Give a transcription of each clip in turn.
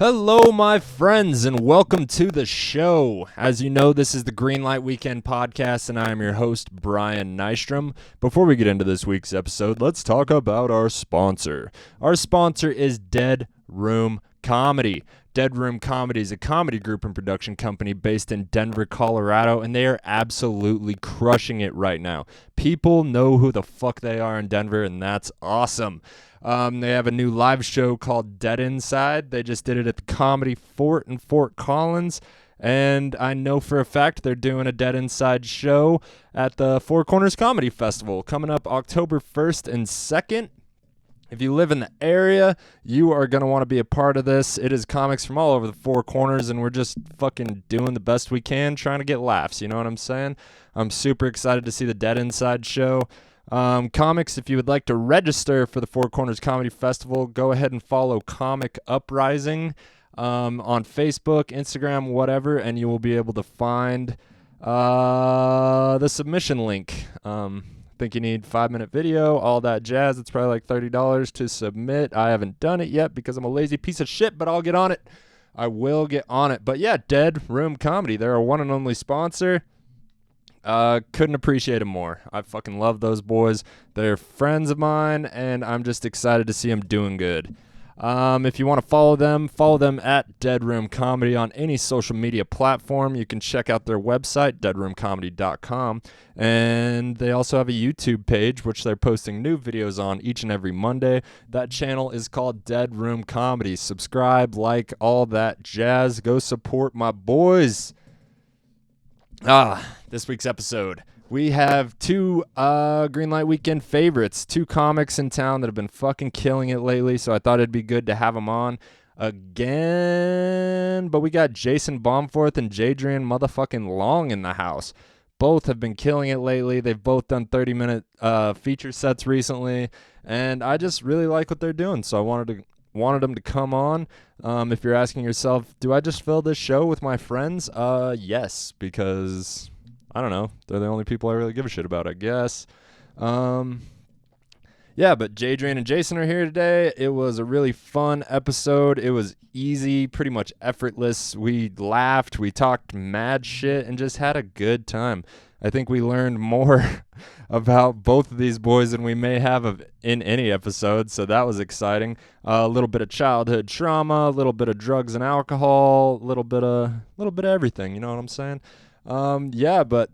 Hello, my friends, and welcome to the show. As you know, this is the Greenlight Weekend podcast, and I am your host, Brian Nystrom. Before we get into this week's episode, let's talk about our sponsor. Our sponsor is Dead Room Comedy. Dead Room Comedy is a comedy group and production company based in Denver, Colorado, and they are absolutely crushing it right now. People know who the fuck they are in Denver, and that's awesome. They have a new live show called Dead Inside. They just did it at the Comedy Fort in Fort Collins. And I know for a fact they're doing a Dead Inside show at the Four Corners Comedy Festival coming up October 1st and 2nd. If you live in the area, you are going to want to be a part of this. It is comics from all over the Four Corners, and we're just fucking doing the best we can, trying to get laughs. You know what I'm saying? I'm super excited to see the Dead Inside show. Comics, if you would like to register for the Four Corners Comedy Festival, go ahead and follow Comic Uprising on Facebook, Instagram, whatever, and you will be able to find the submission link. I think you need 5-minute video, all that jazz. It's probably like $30 to submit. I haven't done it yet because I'm a lazy piece of shit, but I'll get on it. I will get on it. But yeah, Dead Room Comedy, they're a one and only sponsor. Couldn't appreciate them more. I fucking love those boys. They're friends of mine, and I'm just excited to see them doing good. If you want to follow them at Dead Room Comedy on any social media platform. You can check out their website, deadroomcomedy.com, and they also have a YouTube page, which they're posting new videos on each and every Monday. That channel is called Dead Room Comedy. Subscribe, like, all that jazz. Go support my boys. This week's episode, we have two Greenlight Weekend favorites, two comics in town that have been fucking killing it lately, so I thought it'd be good to have them on again. But we got Jason Balmforth and Jadrien motherfucking Long in the house. Both have been killing it lately. They've both done 30-minute feature sets recently, and I just really like what they're doing, so I wanted them to come on. If you're asking yourself, do I just fill this show with my friends? Yes, because I don't know. They're the only people I really give a shit about, I guess. Yeah, but Jadrien and Jason are here today. It was a really fun episode. It was easy, pretty much effortless. We laughed, we talked mad shit, and just had a good time. I think we learned more about both of these boys than we may have in any episode, so that was exciting. A little bit of childhood trauma, a little bit of drugs and alcohol, a little bit of everything. You know what I'm saying? Yeah, but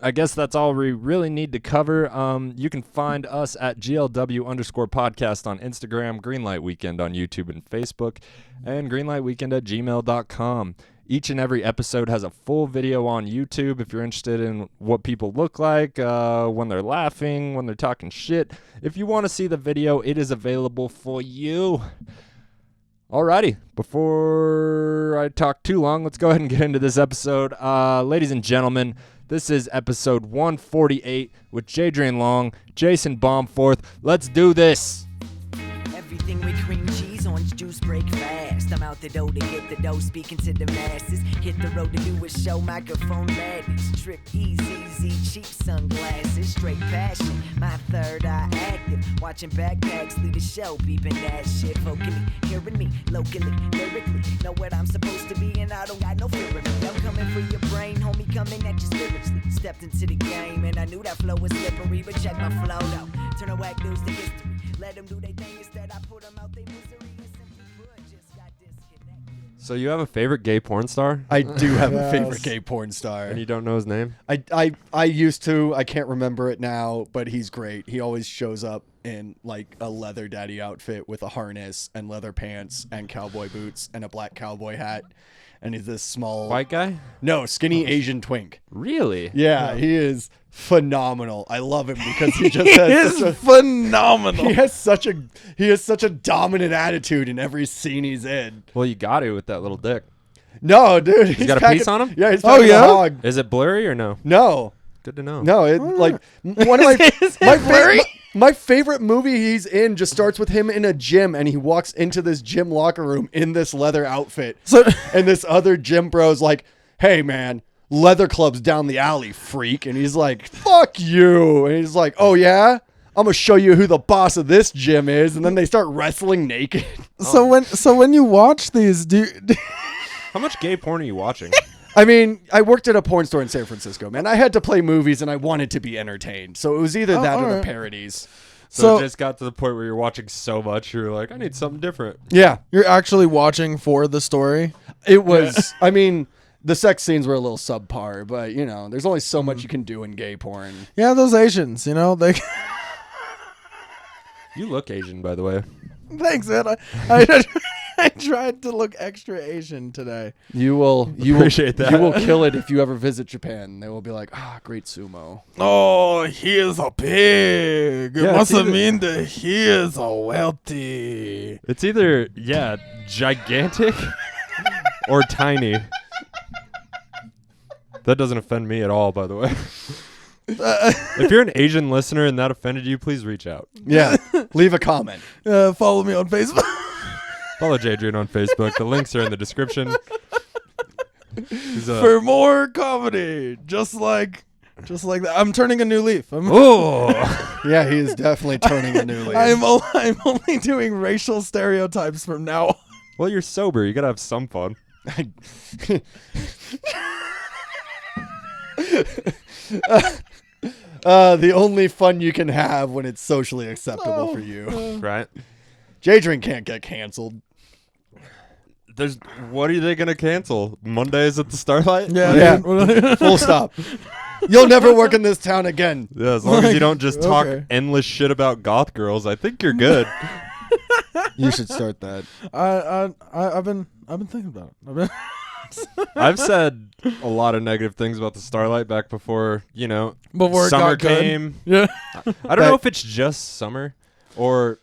I guess that's all we really need to cover. You can find us at GLW_podcast on Instagram, Greenlight Weekend on YouTube and Facebook, and greenlightweekend@gmail.com. Each and every episode has a full video on YouTube if you're interested in what people look like when they're laughing, when they're talking shit. If you want to see the video, it is available for you. Alrighty, before I talk too long, let's go ahead and get into this episode. Ladies and gentlemen, this is episode 148 with Jadrien Long, Jason Balmforth. Let's do this. Everything with cream cheese, orange juice, break fast. I'm out the door to get the dough, speaking to the masses. Hit the road to do a show, microphone madness. Trip easy, cheap sunglasses, straight passion. My third eye active, watching backpacks lead the show, beeping that shit vocally. Hearing me locally, lyrically, know what I'm supposed to be, and I don't got no fear of me. I'm coming for your brain, homie, coming at you spiritually. Stepped into the game, and I knew that flow was slippery, but check my flow though. Turn the whack news to history. Let them do their thing instead, I put them out their misery and simply put, just got disconnected. So you have a favorite gay porn star? I do have a favorite gay porn star. And you don't know his name? I used to. I can't remember it now, but he's great. He always shows up in like a leather daddy outfit with a harness and leather pants and cowboy boots and a black cowboy hat. And he's this small... White guy? No, skinny Asian twink. Really? Yeah, he is phenomenal. I love him because he just has phenomenal. He has such a dominant attitude in every scene he's in. Well, you got to with that little dick. No, dude. He's got a piece on him? Yeah, he's packing a hog. Is it blurry or no? No. Good to know. No, it like one of my favorite movie he's in just starts with him in a gym, and he walks into this gym locker room in this leather outfit. And this other gym bro's like, "Hey man, leather clubs down the alley, freak." And he's like, "Fuck you." And he's like, "Oh yeah? I'm gonna show you who the boss of this gym is, and then they start wrestling naked. So when you watch these, How much gay porn are you watching? I mean, I worked at a porn store in San Francisco, man. I had to play movies, and I wanted to be entertained. So it was either that or the alright. parodies. So So- it just got to the point where you're watching so much, you're like, I need something different. Yeah, you're actually watching for the story. it was. I mean, the sex scenes were a little subpar, but you know, there's only so much you can do in gay porn. Yeah, those Asians, you know, they. You look Asian, by the way. Thanks, man. I tried to look extra Asian today. You will Appreciate that. You will kill it if you ever visit Japan. They will be like, great sumo. Oh, he is a pig. It Yeah, must it's have either- mean that he is a wealthy. It's either, gigantic or tiny. That doesn't offend me at all, by the way. If you're an Asian listener and that offended you, please reach out. Yeah, leave a comment. Follow me on Facebook. Follow Jadrien on Facebook. The links are in the description. He's, For more comedy, just like that. I'm turning a new leaf. oh, Yeah, he is definitely turning a new leaf. I'm only doing racial stereotypes from now on. well, you're sober. You gotta have some fun. The only fun you can have when it's socially acceptable for you. Right? Jadrien can't get canceled. What are they gonna cancel? Mondays at the Starlight? Yeah. Full stop. You'll never work in this town again. Yeah, as long as you don't just talk Okay. endless shit about goth girls, I think you're good. You should start that. I've been thinking about it. I've said a lot of negative things about the Starlight back before, Before it summer got good. came. Yeah. I don't know if it's just summer or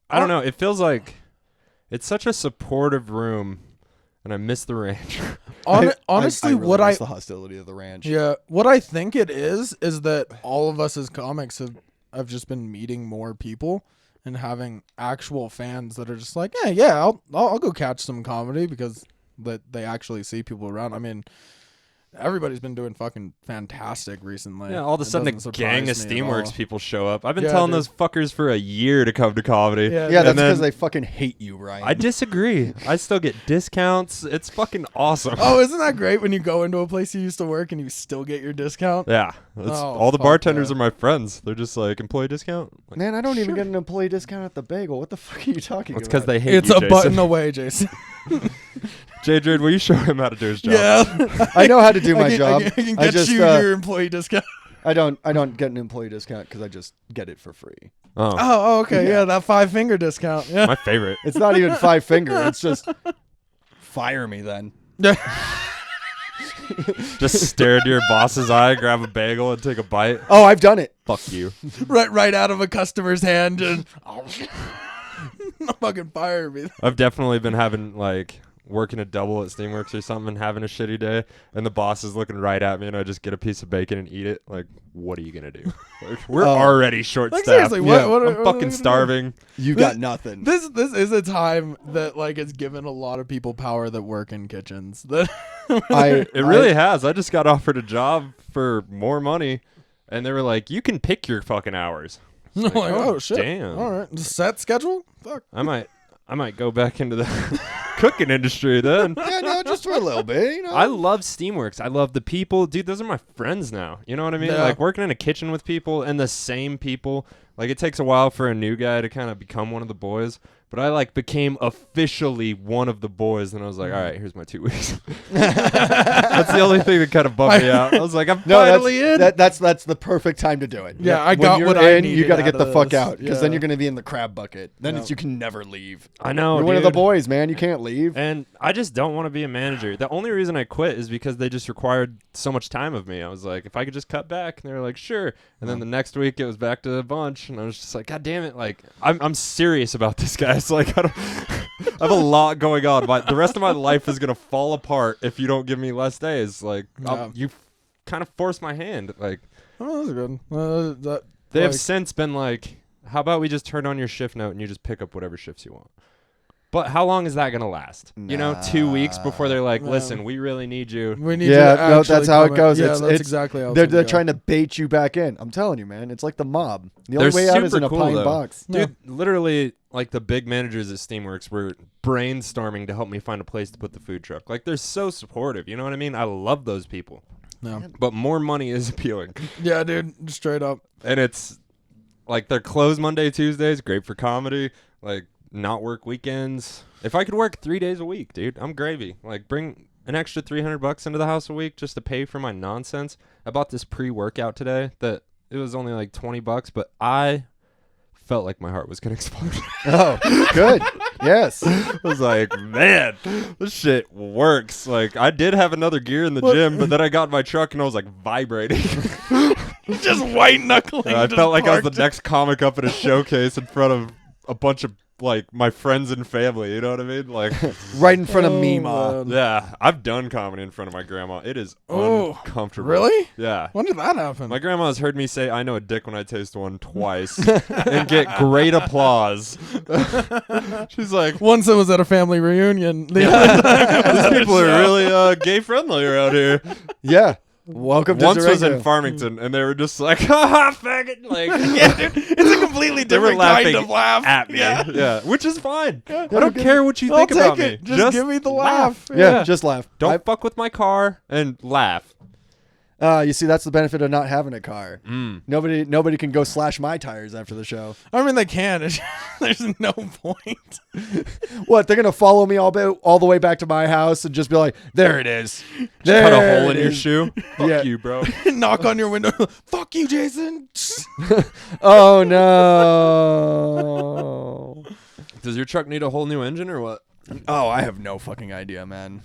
I don't know. It feels like it's such a supportive room, and I miss the ranch. Honestly, I really what miss the hostility of the ranch. what I think it is that all of us as comics have just been meeting more people and having actual fans that are just like, hey, yeah, I'll go catch some comedy because that they actually see people around. I mean, everybody's been doing fucking fantastic recently. Yeah, all of a It sudden doesn't a gang of surprise me at Steamworks all. people show up. I've been Yeah, telling dude. those fuckers for a year to come to comedy. Yeah, Yeah, that's And then- because they fucking hate you, Ryan. I disagree. I still get discounts. It's fucking awesome. Oh, isn't that great when you go into a place you used to work and you still get your discount? Yeah. All the fuck bartenders that. are my friends. They're just like, employee discount? Like, Man, I don't even sure. get an employee discount at the bagel. What the fuck are you talking That's about? because they hate It's you, a Jason. button away, Jason. Jadrien, will you show him how to do his job? Yeah. I know how to do my job. I can I get just, you your employee discount. I don't get an employee discount because I just get it for free. Oh, Oh, okay. Yeah, that 5-finger discount. Yeah. my favorite. It's not even 5 finger. It's just fire me then. Just stare into your boss's eye, grab a bagel, and take a bite. Oh, I've done it. Fuck you. right out of a customer's hand and fucking fire me. I've definitely been having working a double at Steamworks or something and having a shitty day, and the boss is looking right at me, and I just get a piece of bacon and eat it. Like, what are you gonna do? We're already short Like staffed. seriously, Yeah. what I'm are we fucking gonna do? starving. You got nothing. This is a time that it's given a lot of people power that work in kitchens. That It really has. I just got offered a job for more money, and they were like, "You can pick your fucking hours." I'm like, oh shit. damn. All right. Set schedule? Fuck. I might go back into the cooking industry then. Yeah, no, just for a little bit. You know. I love Steamworks. I love the people. Dude, those are my friends now. You know what I mean? Yeah. Like working in a kitchen with people and the same people. Like it takes a while for a new guy to kind of become one of the boys. But I became officially one of the boys, and I was like, all right, here's my 2 weeks. That's the only thing that kind of bummed me out. I was like, I'm No, finally in. that's the perfect time to do it. Yeah, I When got you're what I in, you needed got to out get the of fuck this. out because then Yeah. you're gonna be in the crab bucket. Then Yeah. you can never leave. I know, You're one of the dude. boys, man. You can't leave. And I just don't want to be a manager. The only reason I quit is because they just required so much time of me. I was like, if I could just cut back, and they were like, sure. And then the next week it was back to a bunch, and I was just like, God damn it! Like I'm serious about this, guys. Like I have a lot going on. The rest of my life is gonna fall apart if you don't give me less days. Like Yeah. you kind of forced my hand. Like Oh, that's good. they have since been like, how about we just turn on your shift note and you just pick up whatever shifts you want. But how long is that going to last? You know, 2 weeks before they're like, listen, we really need you. We need you to no, that's how it goes. Yeah, It's that's exactly how they're trying to bait you back in. I'm telling you, man. It's like the mob. The only way out is in a pine box. Dude, literally, like the big managers at Steamworks were brainstorming to help me find a place to put the food truck. Like, they're so supportive. You know what I mean? I love those people. No. But more money is appealing. Yeah, dude. Straight up. And it's like they're closed Monday, Tuesdays. Great for comedy. Like, not work weekends. If I could work 3 days a week, dude, I'm gravy. Like, bring an extra $300 into the house a week just to pay for my nonsense. I bought this pre-workout today that it was only like $20, but I felt like my heart was gonna explode. Oh, good. Yes. I was like, man, this shit works. Like, I did have another gear in the gym, but then I got in my truck and I was like vibrating. Just white knuckling. I felt like I was the next comic up at a showcase in front of a bunch of like my friends and family. You know what I mean? Like right in front of Mima. Yeah, I've done comedy in front of my grandma. It is uncomfortable. Really? Yeah. When did that happen? My grandma has heard me say "I know a dick when I taste one" twice and get great applause. She's like, once it was at a family reunion. "These people are really gay friendly around here." Yeah. Welcome to Once was Durango. in Farmington, and they were just like, "Ha ha, faggot!" Like, Yeah, dude, it's a completely they were different laughing kind of laugh. at me. Yeah. Yeah, which is fine. I don't care what you think I'll about take it. me. Just give me the laugh. Yeah, just laugh. Don't fuck with my car and laugh. You see, that's the benefit of not having a car. Nobody can go slash my tires after the show. I mean, they can. There's no point. What? They're gonna follow me all the way back to my house and just be like, "There it is." Just cut a There hole it in your is. shoe. Fuck Yeah. you, bro. Knock on your window. Fuck you, Jason. Oh no. Does your truck need a whole new engine or what? Oh, I have no fucking idea, man.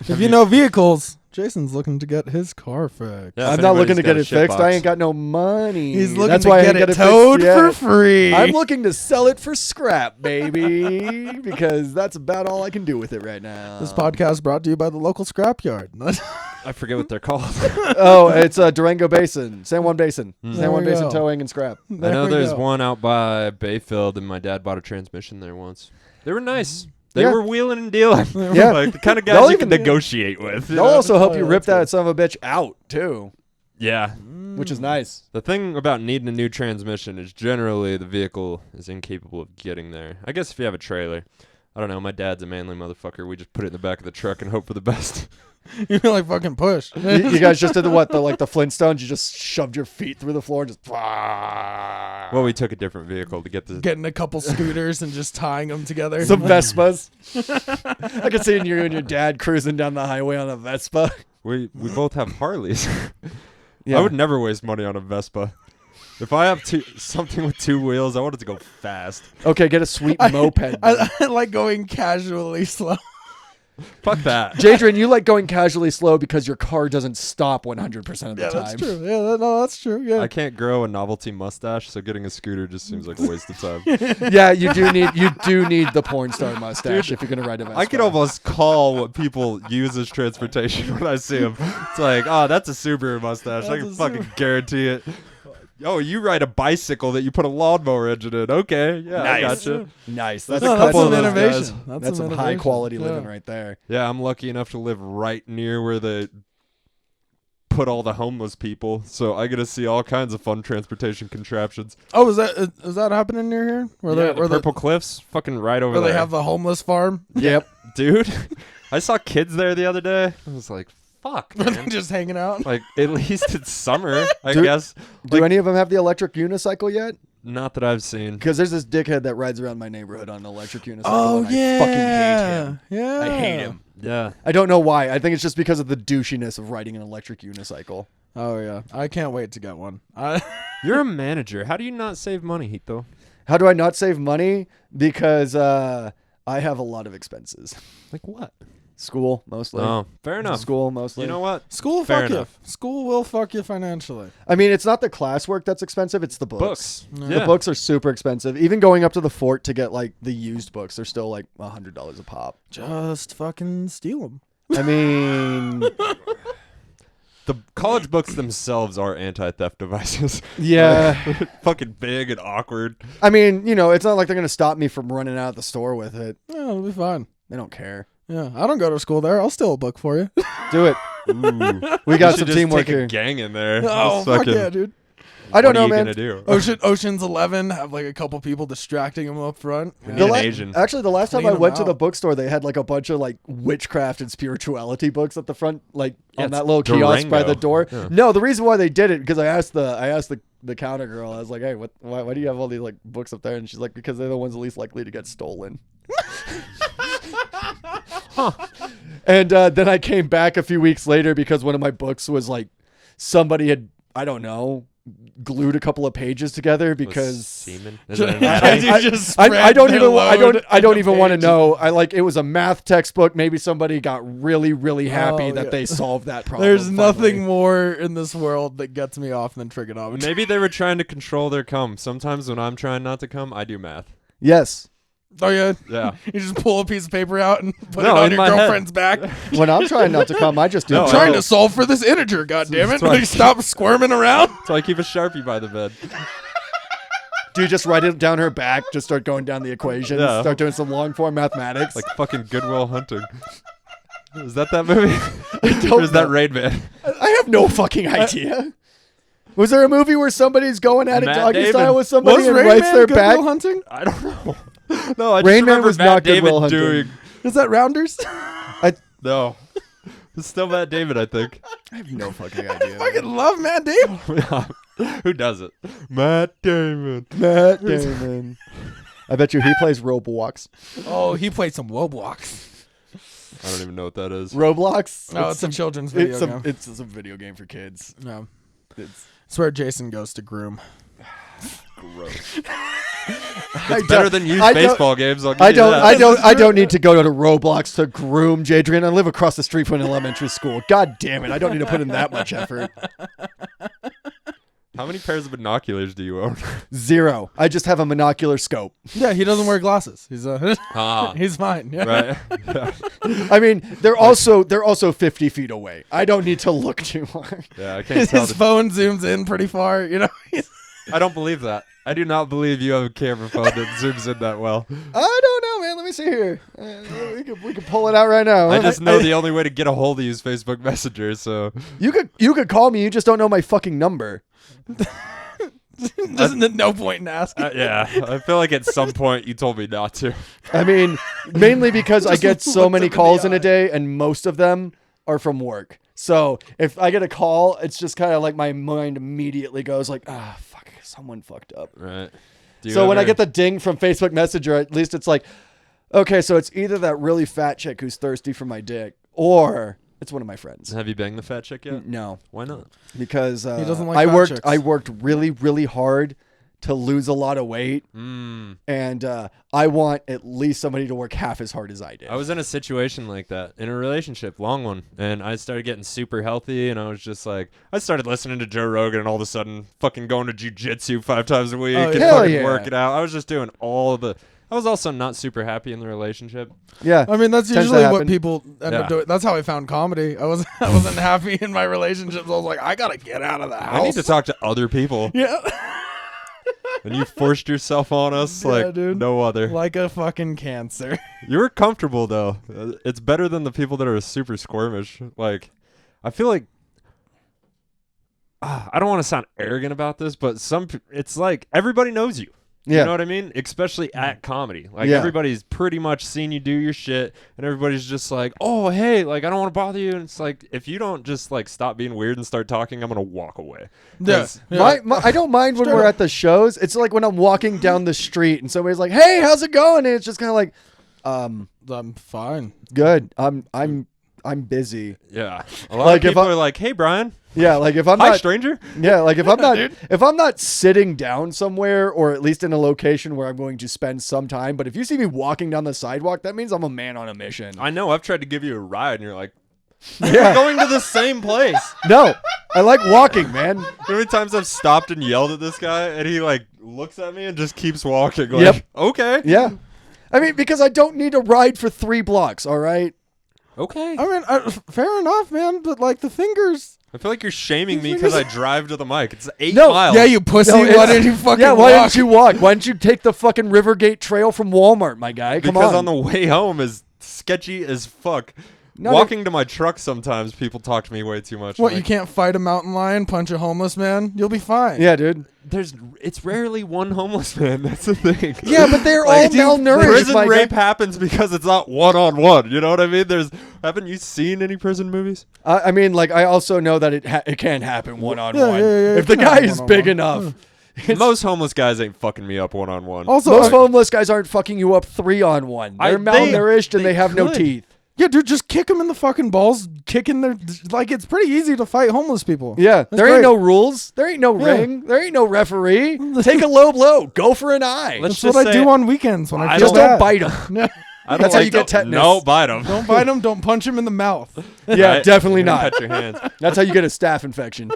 If you know vehicles, Jason's looking to get his car fixed. Yeah, I'm if not anybody's looking to got get a it shit fixed. I box. ain't got no money. He's looking That's to why I get ain't it got towed fixed for yet. free. I'm looking to sell it for scrap, baby, because that's about all I can do with it right now. This podcast brought to you by the local scrapyard. I forget what they're called. Oh, it's Durango Basin, San Juan Basin, San Juan There we Basin go. Towing and Scrap. I know we there's go. one out by Bayfield, and my dad bought a transmission there once. They were nice. They Yeah. were wheeling and dealing. Yeah. Like the kind of They'll guys you can even- negotiate with. you They'll know? also help you yeah, rip that's that son of a bitch out too, Yeah. which is nice. The thing about needing a new transmission is generally the vehicle is incapable of getting there. I guess if you have a trailer. I don't know. My dad's a manly motherfucker. We just put it in the back of the truck and hope for the best. You feel like fucking push. You guys just did the Flintstones? You just shoved your feet through the floor and just. Well, we took a different vehicle to get the. Getting a couple scooters and just tying them together. Some Vespas. I could see you and your dad cruising down the highway on a Vespa. We both have Harleys. Yeah. I would never waste money on a Vespa. If I have something with two wheels, I want it to go fast. Okay, get a sweet moped. I like going casually slow. Fuck that. Jadrien, you like going casually slow because your car doesn't stop 100% of the Yeah, time. that's true. Yeah, that's true. Yeah. I can't grow a novelty mustache, so getting a scooter just seems like a waste of time. Yeah, you do need the porn star mustache if you're gonna ride a Vespa. I can almost call what people use as transportation when I see them. It's like, oh, that's a Subaru mustache. I That's can a fucking Subaru. guarantee it. Oh, you ride a bicycle that you put a lawnmower engine in. Okay, yeah, I Nice. gotcha. Nice. There's That's a No, couple that's of some those innovation. guys. That's some some high innovation. quality Yeah. living right there. Yeah, I'm lucky enough to live right near where they put all the homeless people, so I get to see all kinds of fun transportation contraptions. Oh, is that happening near here? Where Yeah, they the where Purple Cliffs, fucking right over where there. they have the homeless farm? Yep. Dude, I saw kids there the other day. I was like, fuck, Where they're man. just hanging out. Like, at least it's summer, I Dude, guess. Do any of them have the electric unicycle yet? Not that I've seen. Because there's this dickhead that rides around my neighborhood on an electric unicycle. Oh and yeah. I fucking hate him. Yeah. I hate him. Yeah. I don't know why. I think it's just because of the douchiness of riding an electric unicycle. Oh yeah. I can't wait to get one. You're a manager. How do you not save money, Hito? How do I not save money? Because I have a lot of expenses. Like what? School, mostly. Oh, fair enough. School, mostly. You know what? School Fair fuck enough. you. School will fuck you financially. I mean, it's not the classwork that's expensive. It's the Books. The books are super expensive. Even going up to the fort to get like the used books, they're still like $100 a pop. Just fucking steal them. I mean, the college books themselves are anti-theft devices. Yeah. Like, fucking big and awkward. I mean, it's not like they're gonna stop me from running out of the store with it. Yeah, it'll be fine. They don't care. Yeah, I don't go to school there. I'll steal a book for you. Do it. Ooh. We got should some just teamwork take a here. gang in there. Oh, Just fuck fucking- yeah, dude. I don't know, what are you man. gonna do? Ocean's 11 have like a couple people distracting him up front. We Yeah. need an Asian. Actually, the last time Clean I 'em went to the out. bookstore, they had like a bunch of like witchcraft and spirituality books at the front, like Yeah, on that it's little kiosk by the Durango. door. Yeah. No, the reason why they did it because I asked the counter girl. I was like, "Hey, why do you have all these like books up there?" And she's like, "Because they're the ones least likely to get stolen." And then I came back a few weeks later because one of my books was like somebody had, I don't know, glued a couple of pages together because semen. I don't even want to know. It was a math textbook. Maybe somebody got really, really happy that they solved that problem. There's finally. nothing more in this world that gets me off than trigonometry. Maybe they were trying to control their cum. Sometimes when I'm trying not to cum, I do math. Yes. Oh yeah, Yeah. you just pull a piece of paper out and put No, it on in your my head. girlfriend's back. When I'm trying not to come, I just do. No, it. I Trying know. to solve for this integer. God damn it! That's right. Stop squirming around. So I keep a Sharpie by the bed. Do you just write it down her back? Just start going down the equations. Yeah. Start doing some long form mathematics. Like fucking Goodwill Hunting. Is that movie? don't Or is that know. Rain Man? I have no fucking idea. Was there a movie where somebody's going at it Matt doggy Damon. style with somebody Was and Rain writes Man their Good back? Will Hunting? I don't know. No, I just Rain Man remember was Matt not Good Damon Will Hunting. doing. Is that Rounders? No. It's still Matt Damon, I think. I have no fucking idea. I fucking love Matt Damon. Who does it? Matt Damon. Matt Damon. I bet you he plays Roblox. Oh, he played some Roblox. I don't even know what that is. Roblox? No, it's a children's video game. It's a video game for kids. No, It's it's where Jason goes to groom. Gross. I It's better don't- than used I don't- baseball games. I'll give I you don't. that. I don't need to go to Roblox to groom Jadrien. I live across the street from an elementary school. God damn it! I don't need to put in that much effort. How many pairs of binoculars do you own? 0. I just have a monocular scope. Yeah, he doesn't wear glasses. He's Ah, he's fine. Yeah. right. Yeah. I mean, they're also 50 feet away. I don't need to look too hard. Yeah, I can't tell. His phone zooms in pretty far. You know. I don't believe that. I do not believe you have a camera phone that zooms in that well. I don't know, man. Let me see here. We could pull it out right now. I just know the only way to get a hold of you is Facebook Messenger. So You could call me. You just don't know my fucking number. There's no point in asking. yeah, I feel like at some point you told me not to. I mean, mainly because I Just get so looked many him in calls the in a eye. day, and most of them are from work. So if I get a call, it's just kind of like my mind immediately goes like, fuck, someone fucked up. Right. Do you So when I ever- get the ding from Facebook Messenger, at least it's like, okay, so it's either that really fat chick who's thirsty for my dick, or it's one of my friends. have you banged the fat chick yet? No, Why not? because He doesn't like I fat worked. chicks. I worked really, really hard to lose a lot of weight, and I want at least somebody to work half as hard as I did. I was in a situation like that in a relationship, long one, and I started getting super healthy, and I was just like, I started listening to Joe Rogan, and all of a sudden, fucking going to jujitsu 5 times a week, Oh, and yeah. Hell fucking yeah. working out. I was just doing all of the. I was also not super happy in the relationship. Yeah, I mean, that's Tends to usually what happen. people end Yeah. up doing. That's how I found comedy. I wasn't happy in my relationships. I was like, I gotta get out of the house. I need to talk to other people, Yeah, and you forced yourself on us Yeah, like dude. no other. like a fucking cancer. You were comfortable though. It's better than the people that are super squirmish. Like, I feel like I don't want to sound arrogant about this, but it's like everybody knows you. yeah. You know what I mean? Especially at comedy. Like, Yeah. everybody's pretty much seen you do your shit, and everybody's just like, oh, hey, like, I don't want to bother you. And it's like, if you don't just, like, stop being weird and start talking, I'm going to walk away. Yeah. 'Cause- I don't mind when we're at the shows. It's like when I'm walking down the street and somebody's like, "Hey, how's it going?" And it's just kind of like, I'm fine. "Good. I'm busy." Yeah. A lot Like, of if people I- are like, hey, Brian. Yeah, like if I'm Hi, not, stranger. yeah, like if I'm not sitting down somewhere or at least in a location where I'm going to spend some time, but if you see me walking down the sidewalk, that means I'm a man on a mission. I know. I've tried to give you a ride, and you're like, Yeah. going to the same place. No, I like walking, man. How many times I've stopped and yelled at this guy, and he, like, looks at me and just keeps walking. Like, Yep. okay. Yeah. I mean, because I don't need a ride for 3 blocks, all right? Okay. I mean, fair enough, man. But like the fingers, I feel like you're shaming me because I drive to the mic. It's 8 No, miles. Yeah, you pussy. No, Why didn't you fucking Yeah, why walk? didn't you walk? Why didn't you take the fucking Rivergate Trail from Walmart, my guy? Come Because on. on the way home is sketchy as fuck. No, Walking to my truck sometimes, people talk to me way too much. What, I'm you can't fight a mountain lion, punch a homeless man? You'll be fine. Yeah, dude. It's rarely one homeless man. That's the thing. Yeah, but they're Like, all malnourished. Prison my rape guy. happens because it's not one-on-one. You know what I mean? Haven't you seen any prison movies? I mean, like, I also know that it can happen one-on-one. yeah, If the it can guy happen is big one-on-one. enough. Most homeless guys ain't fucking me up one-on-one. Also, Most homeless guys aren't fucking you up 3-on-1. They're malnourished and they have no could. teeth. yeah, dude, just kick them in the fucking balls. Kicking their like it's pretty easy to fight homeless people. Yeah, That's there great. ain't no rules. There ain't no Yeah. ring. There ain't no referee. Take a low blow. Go for an eye. Let's That's what just I say- do on weekends when I I feel Just don't- don't bad. bite them. Yeah. I don't That's how like you get to- tetanus. No, bite them. Don't bite them. Don't punch them in the mouth. Yeah, Right? definitely You're gonna not. Cut your hands. That's how you get a staph infection.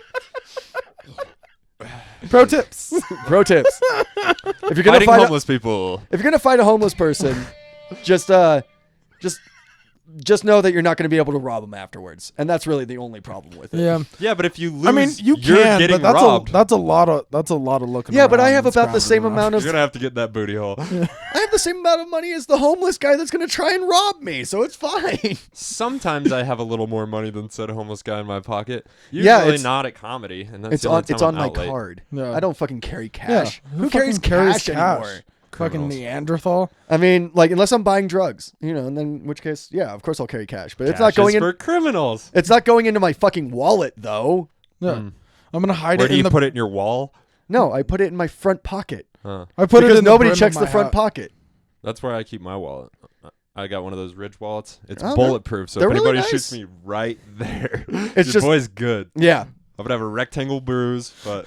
Pro tips. Pro tips: if you're gonna Fighting fight, homeless people. if you're gonna fight a homeless person, just know that you're not going to be able to rob them afterwards, and that's really the only problem with it. Yeah. Yeah, but if you lose, I mean, you you're can, getting but robbed. that's a lot of looking. Yeah, but I around have and about the scrounging same around. amount of You're gonna have to get that booty hole. I have the same amount of money as the homeless guy that's going to try and rob me, so it's fine. Sometimes I have a little more money than said homeless guy in my pocket. Yeah, Usually it's- not at comedy, and that's It's the only on time it's on I'm my out late. card. Yeah. I don't fucking carry Yeah. cash. Who carries fucking carries cash anymore? Fucking Criminals. Neanderthal. I mean, like unless I'm buying drugs, and then in which case, yeah, of course I'll carry cash, but it's not Cash going is in. for criminals. It's not going into my fucking wallet though. Yeah. I'm gonna hide Where it do in you the. put it in your wall? No, I put it in my front pocket Huh. I put it because in nobody the brim checks of the my front hat. pocket. That's where I keep my wallet. I got one of those Ridge wallets. It's Oh, bulletproof, so if they're really anybody nice. shoots me right there, It's your just- boy's good. Yeah, I would have a rectangle bruise, but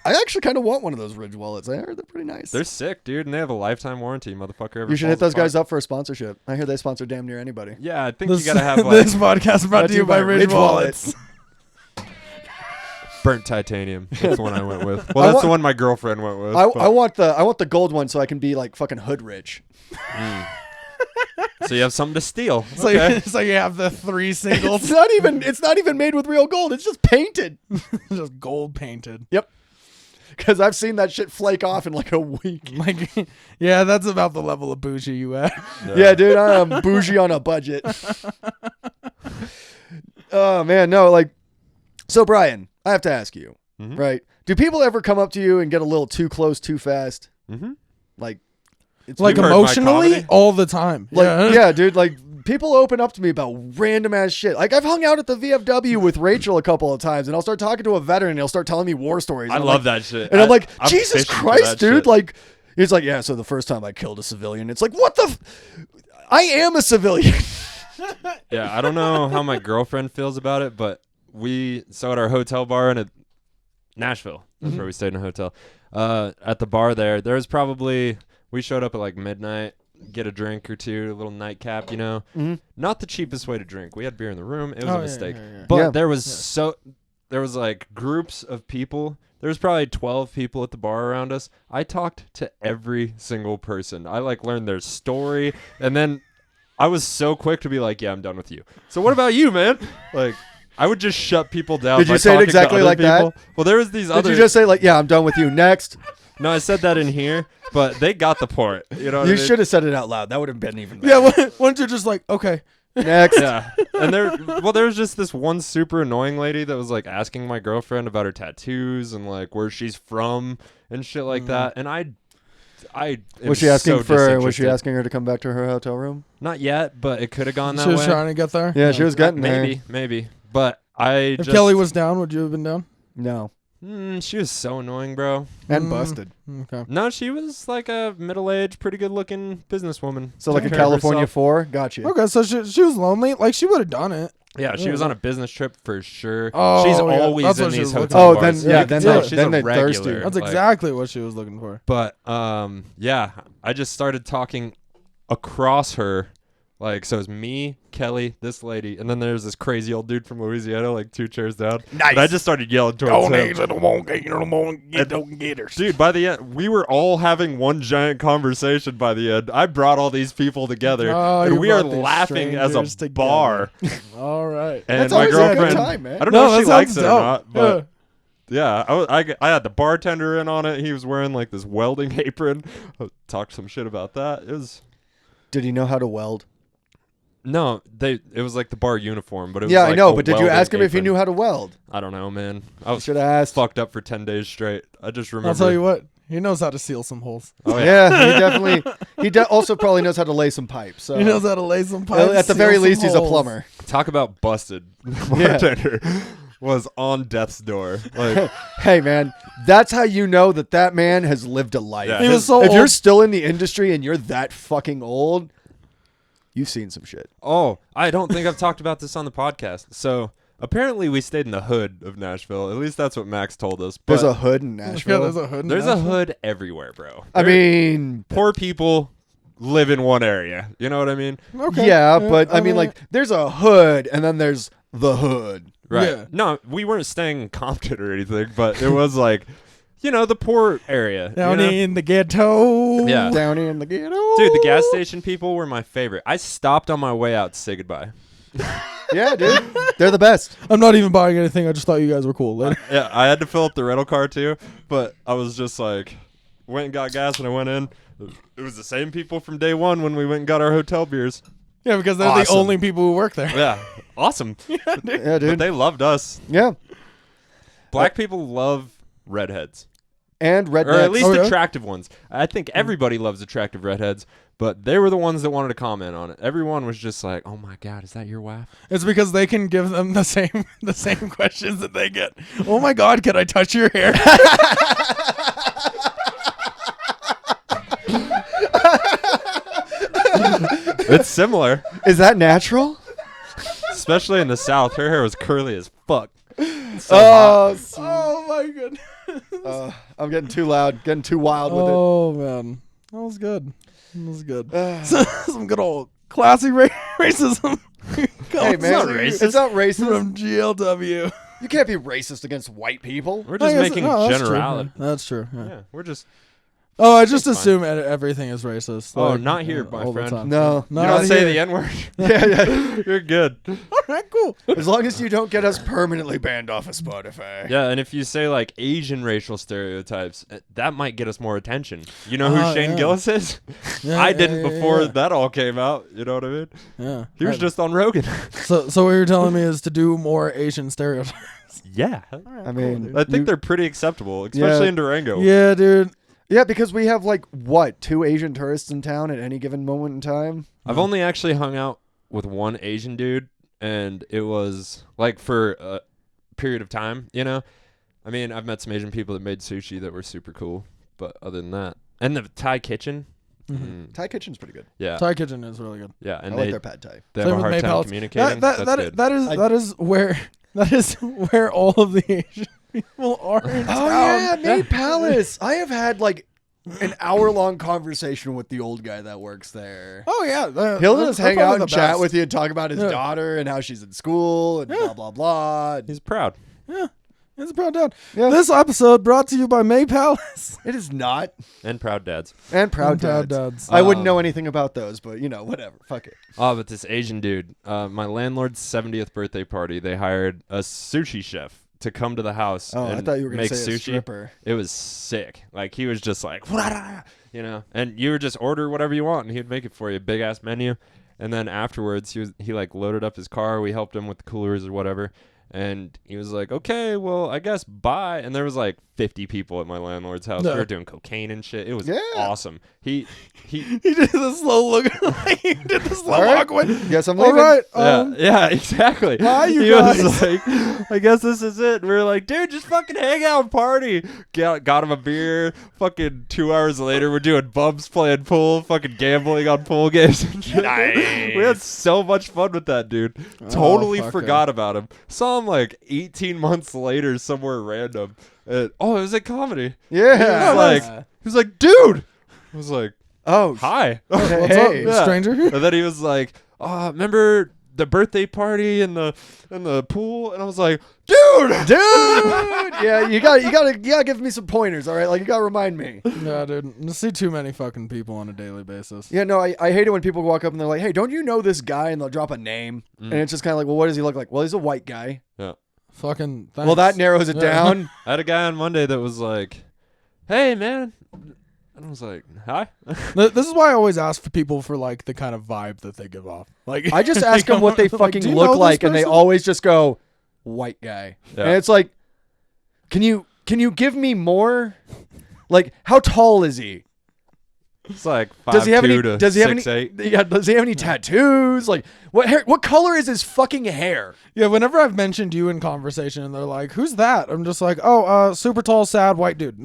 I actually kind of want one of those Ridge wallets. I heard they're pretty nice. they're sick, dude, and they have a lifetime warranty, motherfucker. You should hit those guys up for a sponsorship. I hear they sponsor damn near anybody. Yeah, I think This, you gotta have like this podcast brought to you by Ridge Wallets. burnt titanium. That's the one I went with. I Well, that's want- the one my girlfriend went with. I but- want the gold one so I can be like fucking hood rich. So you have something to steal. So, Okay. so you have the 3 singles, It's not even made with real gold. It's just painted. just gold painted. Yep. Because I've seen that shit flake off in like a week. Like, yeah, that's about the level of bougie you at. Yeah, dude, I'm bougie on a budget. Oh man, no, like, so Brian, I have to ask you, Mhm. right? Do people ever come up to you and get a little too close too fast? Mm-hmm. Like, it's Like You've heard my emotionally, comedy? all the time. like, yeah, dude, like people open up to me about random ass shit. Like I've hung out at the VFW with Rachel a couple of times, and I'll start talking to a veteran, and he'll start telling me war stories. I and I'm love like, that shit. And I'm like, I'm Jesus fishing for Christ, that dude! shit. Like, he's like, yeah. So the first time I killed a civilian, it's like, what the? I am a civilian. Yeah, I don't know how my girlfriend feels about it, but so at our hotel bar in Nashville, that's where we stayed in a hotel. At the bar there was probably, we showed up at like midnight, get a drink or two, a little nightcap, Not the cheapest way to drink. We had beer in the room. It was Oh, a yeah, mistake. yeah, yeah. But Yeah. there was like groups of people. There was probably 12 people at the bar around us. I talked to every single person. I like learned their story, and then I was so quick to be like, yeah, I'm done with you. So what about you, man? Like, I would just shut people down. Did you by say it talking to exactly other like that? people. Well, there was these Did other. you just say like, yeah, I'm done with you? Next. No, I said that in here, but they got the point. You know what I You mean? should have said it out loud. That would have been even better. Yeah, why don't you just like, okay. Next. Yeah. And there was just this one super annoying lady that was like asking my girlfriend about her tattoos and like where she's from and shit like that. And I Was she asking so for? Was she disinterested. asking her to come back to her hotel room? Not yet, but it could have gone that She was way. trying to get there. Yeah, she was getting there. Maybe. But I If just Kelly was down, would you have been down? No, she was so annoying, bro. and busted. Okay. No, she was like a middle-aged, pretty good-looking businesswoman. So like a Took care of California herself. 4. Gotcha. Okay, so she was lonely. Like she would have done it. Yeah, she was on a business trip for sure. Oh, She's yeah. always That's in what she these was looking hotel for. Oh, bars. then- yeah, You can then tell they- she's then a they're regular. thirsty. That's Like, exactly what she was looking for. But yeah, I just started talking across her Like, so it was me, Kelly, this lady, and then there's this crazy old dude from Louisiana, like 2 chairs down. Nice. And I just started yelling towards him. Dude, by the end, we were all having one giant conversation by the end. I brought all these people together, and we are laughing as a bar. All right. And That's my always a good girlfriend, time, man. I don't know No, if she that likes sounds it or not, dope. but yeah, I had the bartender in on it. He was wearing like this welding apron. I talked some shit about that. It was Did he know how to weld? no, it was like the bar uniform, but it was Yeah, like I know, a but did you welding ask him if he apron. knew how to weld? I don't know, man. I was Should have asked. fucked up for 10 days straight. I just remember. I'll tell you what. He knows how to seal some holes. Oh, Yeah, he definitely. Also probably knows how to lay some pipes. So He knows how to lay some pipes. at the very seal some least, he's a holes. plumber. Talk about busted. The bartender was on death's door. Like, Hey, man, that's how you know that man has lived a life. Yeah. He was so if you're old. still in the industry and you're that fucking old, you've seen some shit. oh, I don't think I've talked about this on the podcast. So apparently we stayed in the hood of Nashville. At least that's what Max told us. But There's a hood in Yeah, Nashville. there's a hood. in there's a Nashville. hood everywhere, bro. I mean, Poor people live in one area. You know what I mean? Okay. yeah, but I mean, like, there's a hood and then there's the hood. Right. Yeah. No, we weren't staying in Compton or anything, but it was like, the poor area. down you know? in the ghetto. Yeah. Down in the ghetto. Dude, the gas station people were my favorite. I stopped on my way out to say goodbye. Yeah, dude. They're the best. I'm not even buying anything. I just thought you guys were cool. Later. Yeah, I had to fill up the rental car too, but I was just like, went and got gas and I went in. It was the same people from day one when we went and got our hotel beers. Yeah, because they're Awesome. the only people who work there. Yeah, awesome. Yeah, But dude. they loved us. Yeah. Black people love redheads. And rednecks. Or at least Oh, yeah? attractive ones. I think everybody loves attractive redheads, but they were the ones that wanted to comment on it. Everyone was just like, "Oh my god, is that your wife?" It's because they can give them the same questions that they get. Oh my God, can I touch your hair? It's similar, Is that natural? especially in the South. Her hair was curly as fuck. Oh my goodness. I'm getting too loud, getting too wild with it. Oh man, that was good. That was good. Some good old classic racism. Hey, man, not racist. it's not racist. From GLW. You can't be racist against white people. We're just making generality. That's true. Yeah. Yeah, we're just. Oh, I just It's assume everything is racist. Oh, like, not here, my all the friend. time. No. You Not don't say here. the N word. Yeah, yeah. You're good. All right, cool. As long as you don't get us permanently banned off of Spotify. Yeah, and if you say like Asian racial stereotypes, that might get us more attention. You know who Ah, Shane yeah. Gillis is? Yeah, I yeah, didn't yeah, before yeah. that all came out. You know what I mean? Yeah. He was just on Rogan. So what you're telling me is to do more Asian stereotypes. Yeah. I mean, I think they're pretty acceptable, especially Yeah. in Durango. Yeah, dude. yeah, because we have like what, 2 Asian tourists in town at any given moment in time. I've only actually hung out with one Asian dude, and it was like for a period of time, you know? I mean, I've met some Asian people that made sushi that were super cool, but other than that. And the Thai kitchen. Thai kitchen's pretty good. Yeah. Thai kitchen is really good. Yeah, and I like they their pad thai. have a hard time communicating. That's good. That is where all of the Asian people are in Oh town. yeah, May Palace. I have had like an hour-long conversation with the old guy that works there. Oh yeah. He'll just hang out and chat with with you and talk about his Yeah. daughter and how she's in school and blah blah blah. He's proud. Yeah. It's a proud dad. Yeah. This episode brought to you by May Palace. It is not. And proud dads. And proud And proud dads. dads. I wouldn't know anything about those, but whatever. Fuck it. Oh, but this Asian dude, my landlord's 70th birthday party, they hired a sushi chef to come to the house Oh, and I thought you were gonna make say a sushi. stripper. It was sick. Like, he was just like, and you would just order whatever you want, and he'd make it for you, big ass menu. And then afterwards, he like loaded up his car. We helped him with the coolers or whatever. And he was like, okay, well, I guess bye. And there was like 50 people at my landlord's house. No. We were doing cocaine and shit. It was Yeah. awesome. He He did the slow look. He did the slow All right. walk away. Guess I'm All leaving. right. yeah, exactly. Hi, you he guys. was like, I guess this is it. And we were like, dude, just fucking hang out and party. Got him a beer. Fucking 2 hours later, we're doing bumps, playing pool, fucking gambling on pool games and shit. Nice. We had so much fun with that dude. Totally fuck forgot about him. Saw him like 18 months later somewhere random. It was at comedy. Yeah. He was like, dude. I was like, Oh. hi. What's Hey. up, stranger? And then he was like, remember the birthday party and the pool? And I was like, dude. Yeah, you gotta give me some pointers, all right? Like, you gotta remind me. Yeah, dude. I see too many fucking people on a daily basis. Yeah, no, I hate it when people walk up and they're like, hey, don't you know this guy? And they'll drop a name. And it's just kind of like, well, what does he look like? Well, he's a white guy. Yeah. Fucking thanks. Well, that narrows it down. I had a guy on Monday that was like, hey, man. And I was like, hi. This is why I always ask for people for like the kind of vibe that they give off. Like I just ask them what they like, fucking do you look know this like, and they person? always just go, white guy. Yeah. And it's like, can you give me more? Like, how tall is he? It's like 5'2" Does he have any? to Does he have 6'8". any? Yeah. Does he have any tattoos? Like, what hair? What color is his fucking hair? Yeah, whenever I've mentioned you in conversation and they're like, who's that? I'm just like, oh, super tall, sad white dude.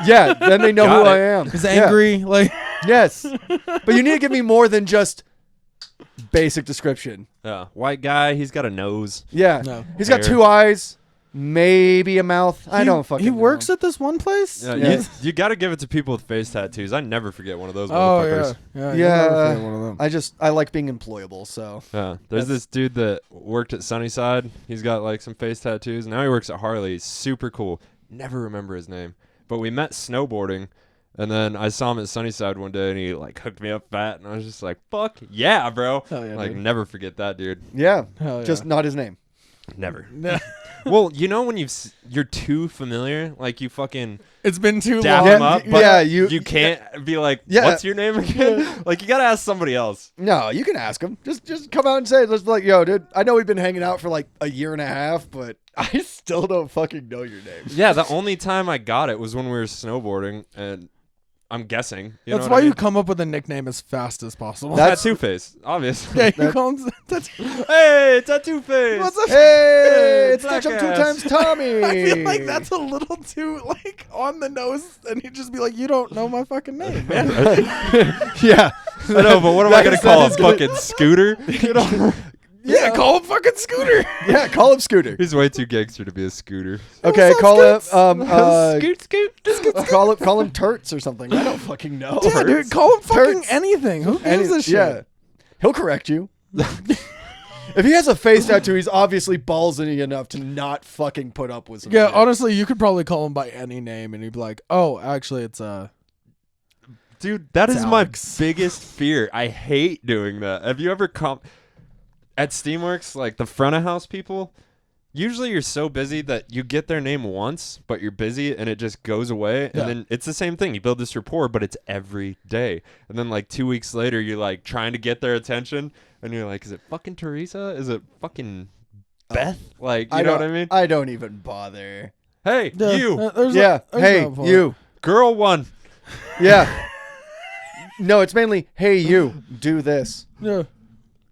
Yeah. Then they know Got who it. I am. He's angry. Like, Yeah. Yes. But you need to give me more than just basic description. Yeah. White guy. He's got a nose. Yeah. No. He's got Hair. 2 eyes, maybe a mouth. I don't fucking. He know. works at this one place? Yeah, Yeah. You got to give it to people with face tattoos. I never forget one of those Oh, motherfuckers. yeah. Yeah. you'll never forget one of them. I like being employable. So. Yeah. There's this dude that worked at Sunnyside. He's got like some face tattoos. Now he works at Harley. He's super cool. Never remember his name. But we met snowboarding. And then I saw him at Sunnyside one day and he like hooked me up fat. And I was just like, fuck yeah, bro. Hell yeah, like, dude. never forget that, dude. Yeah. Hell yeah. Just not his name. Never. Yeah. Well, you know when you're too familiar, like you fucking It's been too dap long. him up, but yeah, you can't be like, Yeah. what's your name again? Like you gotta ask somebody else. No, you can ask him. Just come out and say it. Just like, yo, dude, I know we've been hanging out for like a year and a half, but I still don't fucking know your name. Yeah, the only time I got it was when we were snowboarding, and I'm guessing. You That's know why what I you mean? come up with a nickname as fast as possible. That's- Tattoo face, obviously. yeah, you call him Hey, tattoo face. What's up? Hey, it's Black Ketchup 2 ass. times Tommy. I feel like that's a little too like on the nose, and he'd just be like, "You don't know my fucking name, man." Yeah. I know, but what am I gonna That call him? is gonna- Fucking Scooter? You know? Yeah, call him fucking Scooter. Yeah, call him Scooter. He's way too gangster to be a scooter. Okay, What's up, call him Scoots? Scoot. call him Turts or something. I don't fucking know. Yeah, dude, call him fucking Turds. anything. Who gives a shit? Yeah. He'll correct you. If he has a face tattoo, he's obviously ballsy enough to not fucking put up with some Yeah, shit. honestly, you could probably call him by any name, and he'd be like, "Oh, actually, it's Dude, that is It's my Alex. biggest fear. I hate doing that. Have you ever at Steamworks, like the front of house people? Usually you're so busy that you get their name once, but you're busy and it just goes away. And Yeah. then it's the same thing. You build this rapport, but it's every day. And then like 2 weeks later, you're like trying to get their attention. And you're like, is it fucking Teresa? Is it fucking Beth? Like, you know what I mean? I don't even bother. Hey, Yeah, you, there's Yeah. there's Hey, no point. you. girl one. Yeah. No, it's mainly, hey, you, do this. Yeah.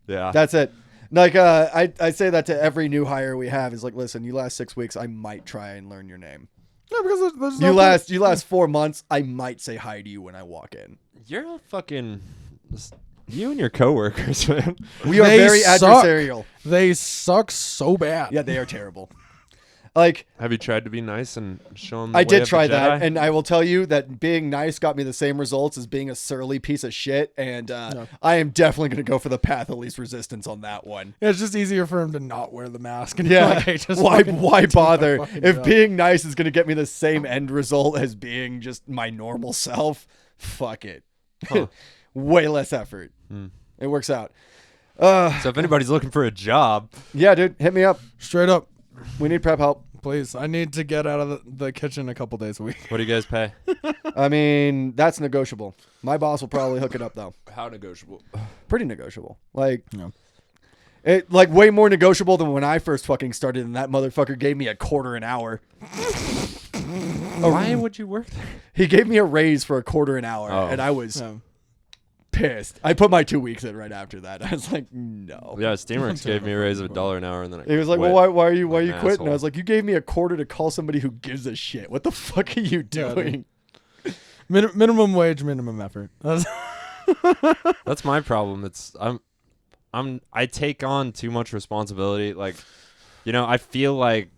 Yeah. That's it. Like, I say that to every new hire we have. Is like, listen, you last 6 weeks, I might try and learn your name. Yeah, because there's You no last 4 months, I might say hi to you when I walk in. You're a fucking... You and your coworkers, man. We are They very suck. adversarial. They suck so bad. Yeah, they are terrible. Like, Have you tried to be nice and show them the I way did of try the that, Jedi? and I will tell you that being nice got me the same results as being a surly piece of shit, and I am definitely going to go for the path of least resistance on that one. Yeah, it's just easier for him to not wear the mask. And Yeah, like, hey, just why fucking do my bother? fucking If job. being nice is going to get me the same end result as being just my normal self, fuck it. Huh. Way less effort. Hmm. It works out. So if anybody's looking for a job, Yeah, dude, hit me up. Straight up, We need prep help. please. I need to get out of the kitchen a couple days a week. what do you guys pay? I mean, that's negotiable. My boss will probably hook it up though. How negotiable? Pretty negotiable. Like, Yeah. it like way more negotiable than when I first fucking started, and that motherfucker gave me $0.25 an hour. Why would you work there? He gave me a raise for $0.25 an hour, Oh. and I was Yeah. pissed. I put my 2 weeks in right after that. I was like, no. Yeah, Steamworks gave me a raise of $1 an hour, and then I He was like, quit. well, why are you Like an quitting? asshole. I was like, you gave me $0.25 to call somebody who gives a shit. What the fuck are you Yeah, doing? Minimum wage, minimum effort. That's- That's my problem. I take on too much responsibility. Like, you know, I feel like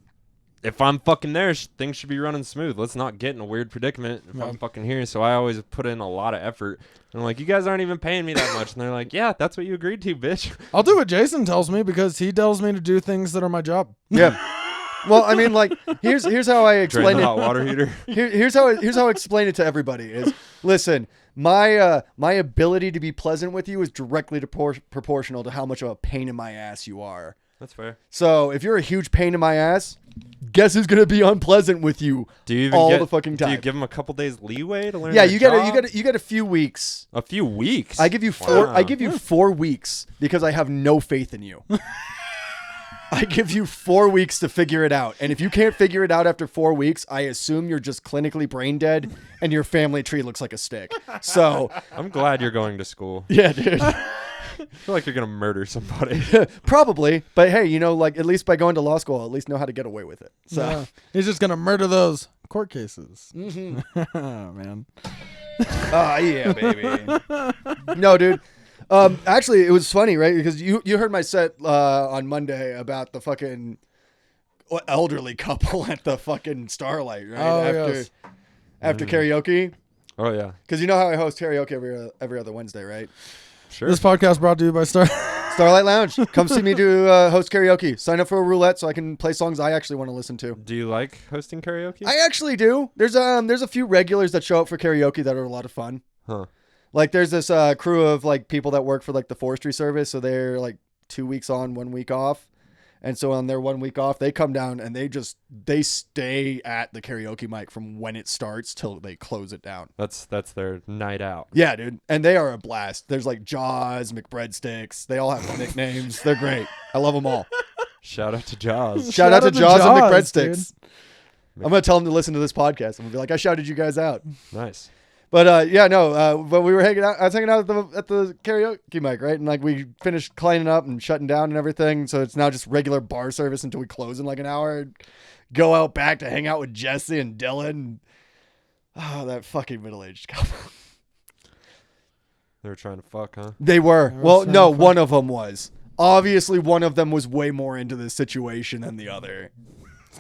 if I'm fucking there, things should be running smooth. Let's not get in a weird predicament if I'm fucking here. So I always put in a lot of effort. And I'm like, you guys aren't even paying me that much. And they're like, yeah, that's what you agreed to, bitch. I'll do what Jason tells me because he tells me to do things that are my job. Yeah. Well, I mean, like, here's how I Drain explain the it. hot water heater. Here's how I explain it to everybody is, listen, my ability to be pleasant with you is directly proportional to how much of a pain in my ass you are. That's fair. So if you're a huge pain in my ass, guess who's gonna be unpleasant with you the fucking time? Do you give them a couple days leeway to learn? Yeah, their you get a few weeks. A few weeks. I give you 4 weeks because I have no faith in you. I give you 4 weeks to figure it out. And if you can't figure it out after 4 weeks, I assume you're just clinically brain dead and your family tree looks like a stick. So I'm glad you're going to school. yeah, dude. I feel like you're going to murder somebody. Probably. But hey, you know, like at least by going to law school, I'll at least know how to get away with it. So Yeah. He's just going to murder those court cases. Mm-hmm. Man. Oh, yeah, baby. No, dude. Actually, it was funny, right? Because you heard my set on Monday about the fucking elderly couple at the fucking Starlight, right? Oh, After karaoke. Oh, yeah. Because you know how I host karaoke every other Wednesday, right? Sure. This podcast brought to you by Starlight Lounge. Come see me do host karaoke. Sign up for a roulette so I can play songs I actually want to listen to. Do you like hosting karaoke? I actually do. There's a few regulars that show up for karaoke that are a lot of fun. Huh. Like there's this crew of like people that work for like the forestry service, so they're like 2 weeks on, 1 week off. And so on their 1 week off, they come down and they stay at the karaoke mic from when it starts till they close it down. That's their night out. Yeah, dude. And they are a blast. There's like Jaws, McBreadsticks. They all have nicknames. They're great. I love them all. Shout out to Jaws. Shout out to Jaws and McBreadsticks. Dude. I'm going to tell them to listen to this podcast. I'm going to be like, I shouted you guys out. Nice. But but we were hanging out. I was hanging out at the karaoke mic, right? And like we finished cleaning up and shutting down and everything. So it's now just regular bar service until we close in like an hour. Go out back to hang out with Jesse and Dylan. Oh, that fucking middle-aged couple. They were trying to fuck, huh? They were. They were Well, trying no, to fuck. one of them was. Obviously, one of them was way more into this situation than the other.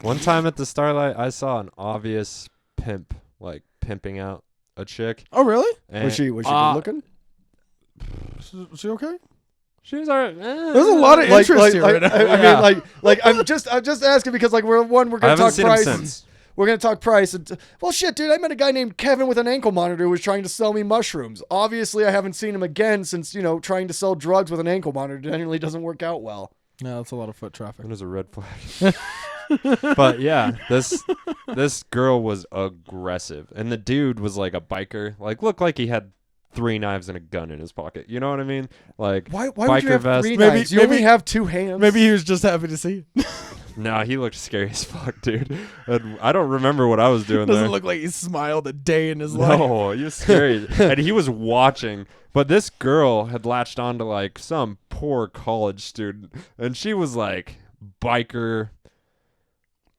One time at the Starlight, I saw an obvious pimp, like pimping out a chick. Oh, really? And, Was she good looking? Is she okay? She was alright. There's a lot of interest here right now. I mean, like I'm just asking because like we're I gonna haven't talk seen price. him since. We're gonna talk price. And well, shit, dude, I met a guy named Kevin with an ankle monitor who was trying to sell me mushrooms. Obviously, I haven't seen him again since trying to sell drugs with an ankle monitor generally doesn't work out well. No, that's a lot of foot traffic. That is a red flag. But yeah, this girl was aggressive, and the dude was like a biker. Like looked like he had 3 knives and a gun in his pocket. You know what I mean? Like Why biker would you have vest. 3 Maybe- knives? You maybe- only have 2 hands. Maybe he was just happy to see you. Nah, he looked scary as fuck, dude. And I don't remember what I was doing Doesn't there. look like he smiled a day in his life. No, he was scary. And he was watching. But this girl had latched on to like some poor college student. And she was like biker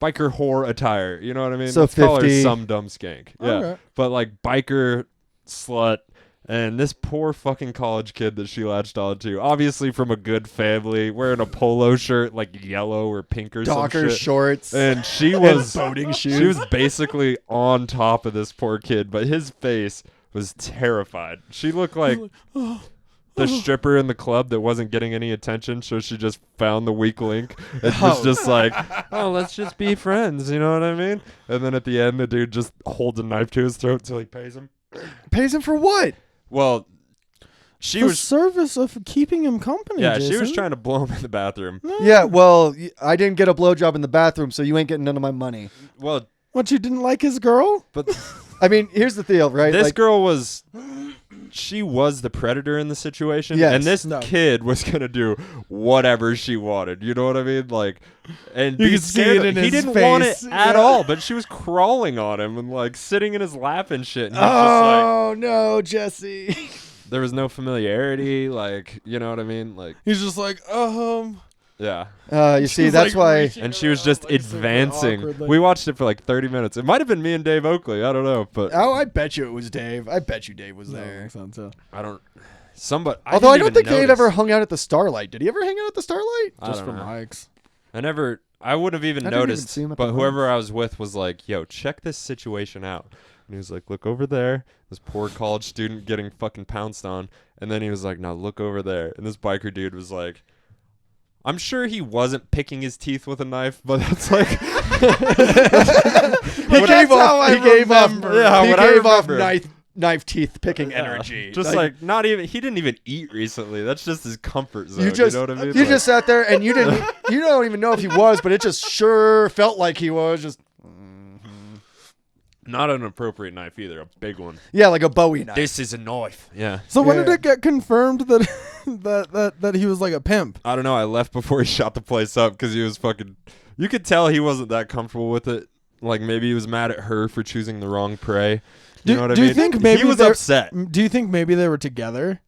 whore attire. You know what I mean? So Let's call her 50. some dumb skank. Yeah. Okay. But like biker slut. And this poor fucking college kid that she latched on to, obviously from a good family, wearing a polo shirt like yellow or pink or some Docker shit. shorts. And she was boating shoes. She was basically on top of this poor kid, but his face was terrified. She looked like the stripper in the club that wasn't getting any attention, so she just found the weak link and was just like, "Oh, let's just be friends," you know what I mean? And then at the end, the dude just holds a knife to his throat until he pays him. Pays him for what? Well, she The was. service of keeping him company. Yeah, she was Jason. trying to blow him in the bathroom. Yeah, well, I didn't get a blowjob in the bathroom, so you ain't getting none of my money. Well, What, you didn't like his girl? but I mean, here's the deal, right? this Like, girl was. She was the predator in the situation, Yes. and this No. kid was gonna do whatever she wanted. You know what I mean? Like, and You be could see scared it of- in he his didn't want it face. at Yeah. all. But she was crawling on him and like sitting in his lap and shit. And he was oh no, Jesse. just like, there was no familiarity. Like, you know what I mean? Like, He's just like, yeah. You see, She's, that's like, why. reaching And she was just like, super advancing. awkwardly. We watched it for like 30 minutes. It might have been me and Dave Oakley. I don't know, but Oh, I bet you it was Dave. I bet you Dave was No, there. makes sense, yeah. I don't. Although I don't didn't think even Dave ever notice. hung out at the Starlight. Did he ever hang out at the Starlight? I Just don't for know. mics. I wouldn't have even I didn't even noticed, see him at but the whoever moment. I was with was like, yo, check this situation out. And he was like, look over there. This poor college student getting fucking pounced on. And then he was like, now look over there. And this biker dude was like, I'm sure he wasn't picking his teeth with a knife, but that's like... He gave off knife teeth picking energy. Just like not even, he didn't even eat recently. That's just his comfort zone. you just, know what I mean? you Like, just sat there and you don't even know if he was, but it just sure felt like he was. Just not an appropriate knife either, a big one. yeah, like a Bowie knife. This is a knife. Yeah. So when did Yeah. it get confirmed that that he was like a pimp? I don't know. I left before he shot the place up because he was fucking. You could tell he wasn't that comfortable with it. Like maybe he was mad at her for choosing the wrong prey. You know what I mean? Do you think maybe he was upset? Do you think maybe they were together?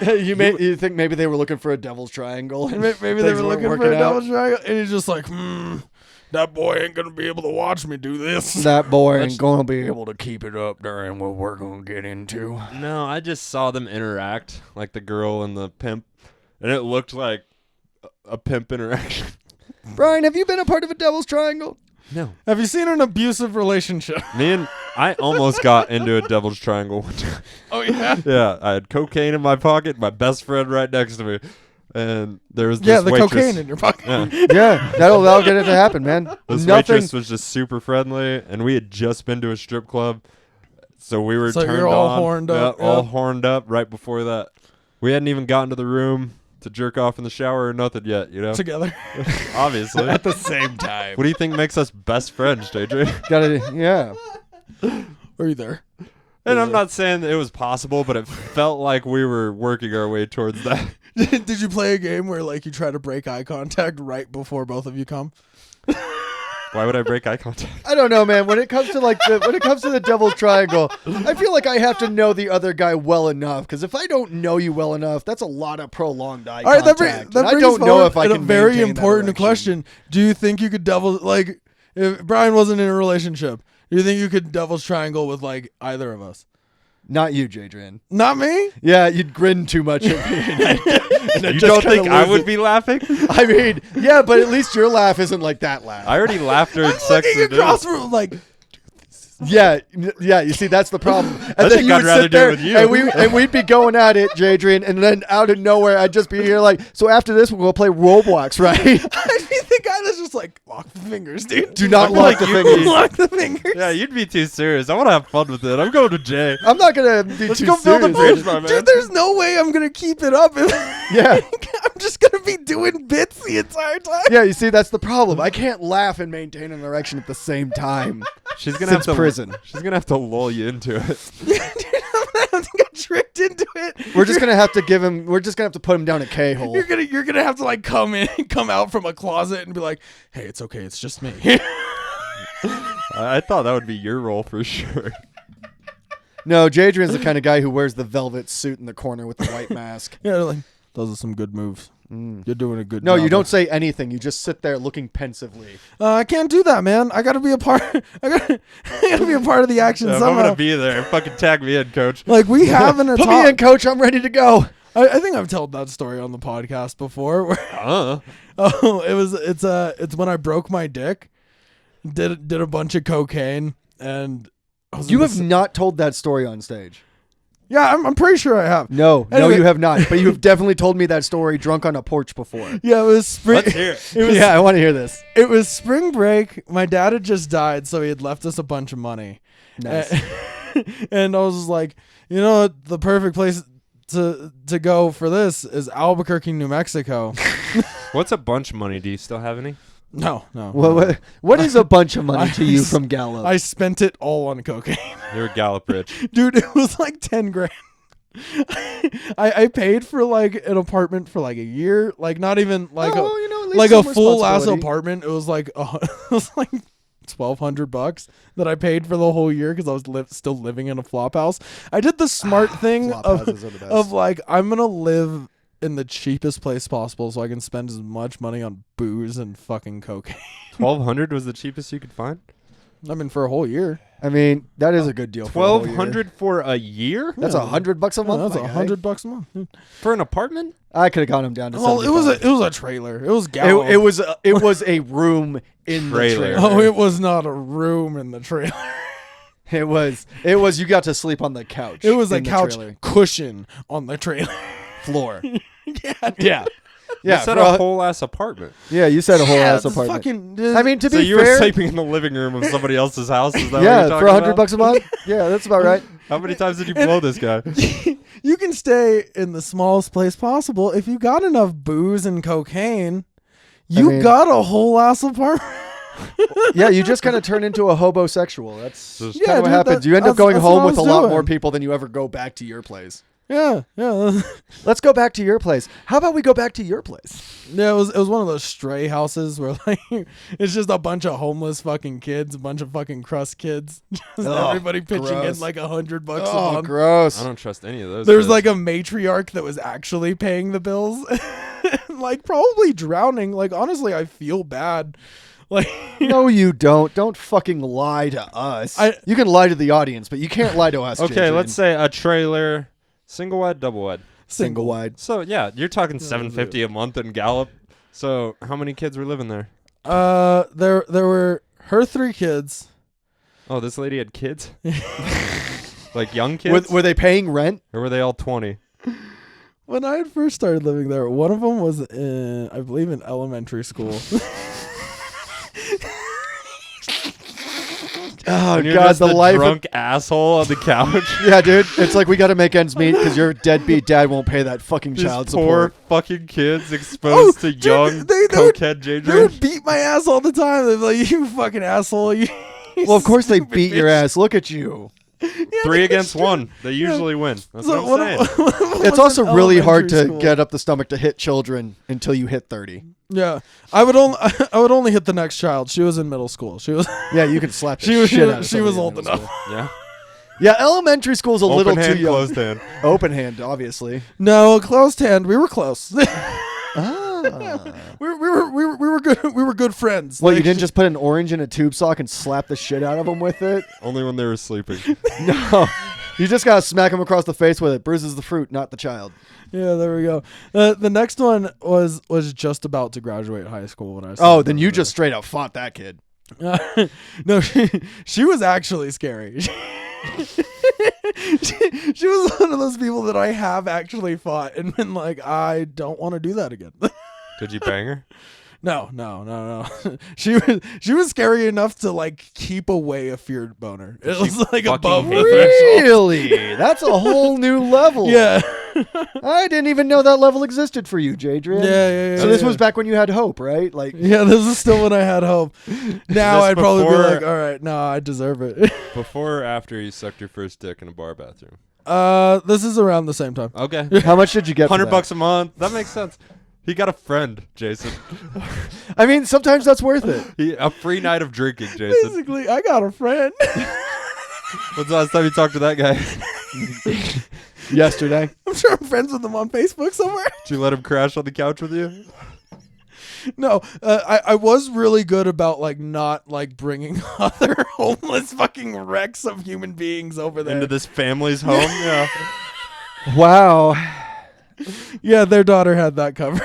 You think maybe they were looking for a devil's triangle? and Maybe they things were weren't looking for working a out? double triangle, and he's just like, that boy ain't gonna be able to watch me do this. That boy ain't gonna be able to keep it up during what we're gonna get into. No, I just saw them interact, like the girl and the pimp, and it looked like a pimp interaction. Brian, have you been a part of a devil's triangle? No. Have you seen an abusive relationship? I almost got into a devil's triangle one time. Oh yeah. Yeah, I had cocaine in my pocket, my best friend right next to me, and there was this Yeah, the waitress. cocaine in your pocket. Yeah. Yeah, that'll get it to happen, man. This Nothing. waitress was just super friendly, and we had just been to a strip club, so we were So turned you're all on. horned up, Yeah, all yeah. horned up right before that. We hadn't even gotten to the room to jerk off in the shower or nothing yet, you know? Together. Obviously. At the same time. What do you think makes us best friends, JJ? Yeah. Are you there? And I'm not saying that it was possible, but it felt like we were working our way towards that. Did you play a game where like you try to break eye contact right before both of you come? Why would I break eye contact? I don't know, man. When it comes to the devil's triangle, I feel like I have to know the other guy well enough. Because if I don't know you well enough, that's a lot of prolonged eye All right, contact. that And I brings don't know forward if I a can very maintain that important erection. question. Do you think you could if Brian wasn't in a relationship, do you think you could devil's triangle with like either of us? Not you, Jadrien. Not me. Yeah, you'd grin too much at me. And You don't think I would be laughing? I mean, yeah, but at least your laugh isn't like that laugh. I already laughed during I'm sex. looking with across dude. from like, Yeah. You see, that's the problem. And I then think you I'd would rather sit do it there, with you. and we'd be going at it, Jadrien, and then out of nowhere, I'd just be here like, so after this, we'll go play Roblox, right? I'd be the guy that's just like lock the fingers, dude. Do not I feel lock like the you- fingers. Lock the fingers. Yeah, you'd be too serious. I want to have fun with it. I'm going to Jay. I'm not gonna be Let's too go build a serious. bridge, my man. Dude, there's no way I'm gonna keep it up. Yeah. I'm just gonna be doing bits the entire time. Yeah, you see, that's the problem. I can't laugh and maintain an erection at the same time. She's gonna Since have to prison. She's gonna have to lull you into it. Dude, I'm gonna have to get tricked into it. We're just gonna have to give him. We're just gonna have to put him down a K-hole. You're gonna have to like come out from a closet and be like, hey, it's okay, it's just me. I thought that would be your role for sure. No, Jadrian's the kind of guy who wears the velvet suit in the corner with the white mask. Yeah, like those are some good moves. You're doing a good No, job. you don't say anything. You just sit there looking pensively. I can't do that, man. I gotta be a part. I gotta be a part of the action Yeah, if I'm somehow. gonna be there, fucking tag me in, coach. Like we haven't a Put talk. me in, coach. I'm ready to go. I think I've told that story on the podcast before. Where, it's when I broke my dick, did a bunch of cocaine, and I was You in have this- not told that story on stage. Yeah, I'm pretty sure I have. No, Anyway. you have not. But you have definitely told me that story drunk on a porch before. Yeah, it was spring. Let's hear it. It was Yeah, I want to hear this. It was spring break. My dad had just died, so he had left us a bunch of money. Nice. And I was just like, you know what? The perfect place to go for this is Albuquerque, New Mexico. What's a bunch of money? Do you still have any? No. What is a bunch of money to you I- from Gallup? I spent it all on cocaine. You're Gallup rich. Dude, it was like 10 grand. I paid for like an apartment for like a year. Like not even like Oh, you know, at least like a some full ass responsibility. apartment. It was like it was like $1,200 that I paid for the whole year because I was still living in a flop house. I did the smart thing Flop of houses are the best. of like I'm gonna live in the cheapest place possible so I can spend as much money on booze and fucking cocaine. 1,200 was the cheapest you could find. I mean, for a whole year. I mean, that is a good deal. $1,200 for a year? That's $100 a month. That's $100 a month. For an apartment? I could have got him down to. Well, it was a trailer. It was Gallup. It was a room in the trailer. Oh, it was not a room in the trailer. It was. You got to sleep on the couch. It was a in the couch trailer. cushion on the trailer Floor. Yeah. Yeah. You said a whole ass apartment. Yeah, you said a whole ass it's apartment. Fucking, I mean, to So be you fair, were sleeping in the living room of somebody else's house? Is that what yeah, you're for talking about? $100 a month. Yeah, that's about right. How many times did you blow this guy? you can stay in the smallest place possible if you got enough booze and cocaine. You got a whole ass apartment. Yeah, you just kind of turn into a hobosexual. That's kind Yeah, of what dude, happens. You end up that's going what home I with a was lot doing. more people than you ever go back to your place. Yeah. Let's go back to your place. How about we go back to your place? Yeah, it was one of those stray houses where like it's just a bunch of homeless fucking kids, a bunch of fucking crust kids. Just everybody pitching gross. in like $100 a Oh, month. gross. I don't trust any of those. There's kids. like a matriarch that was actually paying the bills. Like probably drowning. Like honestly, I feel bad. Like No, you don't. Don't fucking lie to us. You can lie to the audience, but you can't lie to us. Okay, Jadrien. let's say a trailer, single wide, double wide. single wide. So yeah, you're talking $750 a month in Gallup. So how many kids were living there? there were her 3 kids. Oh, this lady had kids? Like young kids? Were they paying rent? Or were they all 20? When I had first started living there, one of them was in, I believe, in elementary school. Oh And you're God, just the life. drunk asshole on the couch. Yeah, dude. It's like we got to make ends meet because your deadbeat dad won't pay that fucking These child poor support. fucking kids exposed to dude, young they would- cokehead They Jadrien. would beat my ass all the time. They'd be like, "You fucking asshole!" You Well, of course they stupid beat your bitch." ass. Look at you. Yeah, 3 they against should. 1. They usually win. That's So what I'm saying. It's also really hard to get get up the stomach to hit children until you hit 30. Yeah, I would only hit the next child. She was in middle school. She was Yeah, you can slap the She was- shit out of she was somebody in old middle enough. school. Yeah. Yeah, elementary school's a little Open hand, too young. closed hand. Open hand, obviously. no closed hand. We were close. Ah. we were good. We were good friends. Well, you Like, didn't just put an orange in a tube sock and slap the shit out of them with it? Only when they were sleeping. No. You just gotta smack them across the face with it. Bruises the fruit, not the child. Yeah, there we go. The next one was just about to graduate high school when I. Oh, started then you living just straight up fought that kid. there. No, she was actually scary. She was one of those people that I have actually fought and been like, I don't want to do that again. Did you bang her? No. She was scary enough to like keep away a feared boner. It was like fucking above the hate threshold. Really? That's a whole new level. Yeah. I didn't even know that level existed for you, Jadrien. Yeah. So this was back when you had hope, right? Like, Yeah, this is still when I had hope. Now This I'd probably be before- like, all right, no, I deserve it. Before or after you sucked your first dick in a bar bathroom? This is around the same time. Okay. how much did you get? for that? $100 a month. That makes sense. He got a friend, Jason. I mean, sometimes that's worth it. A free night of drinking, Jason. Basically, I got a friend. When's the last time you talked to that guy? Yesterday. I'm sure I'm friends with him on Facebook somewhere. Did you let him crash on the couch with you? No, I was really good about like not like bringing other homeless fucking wrecks of human beings over there. Into this family's home? Yeah. Wow. Yeah, their daughter had that covered.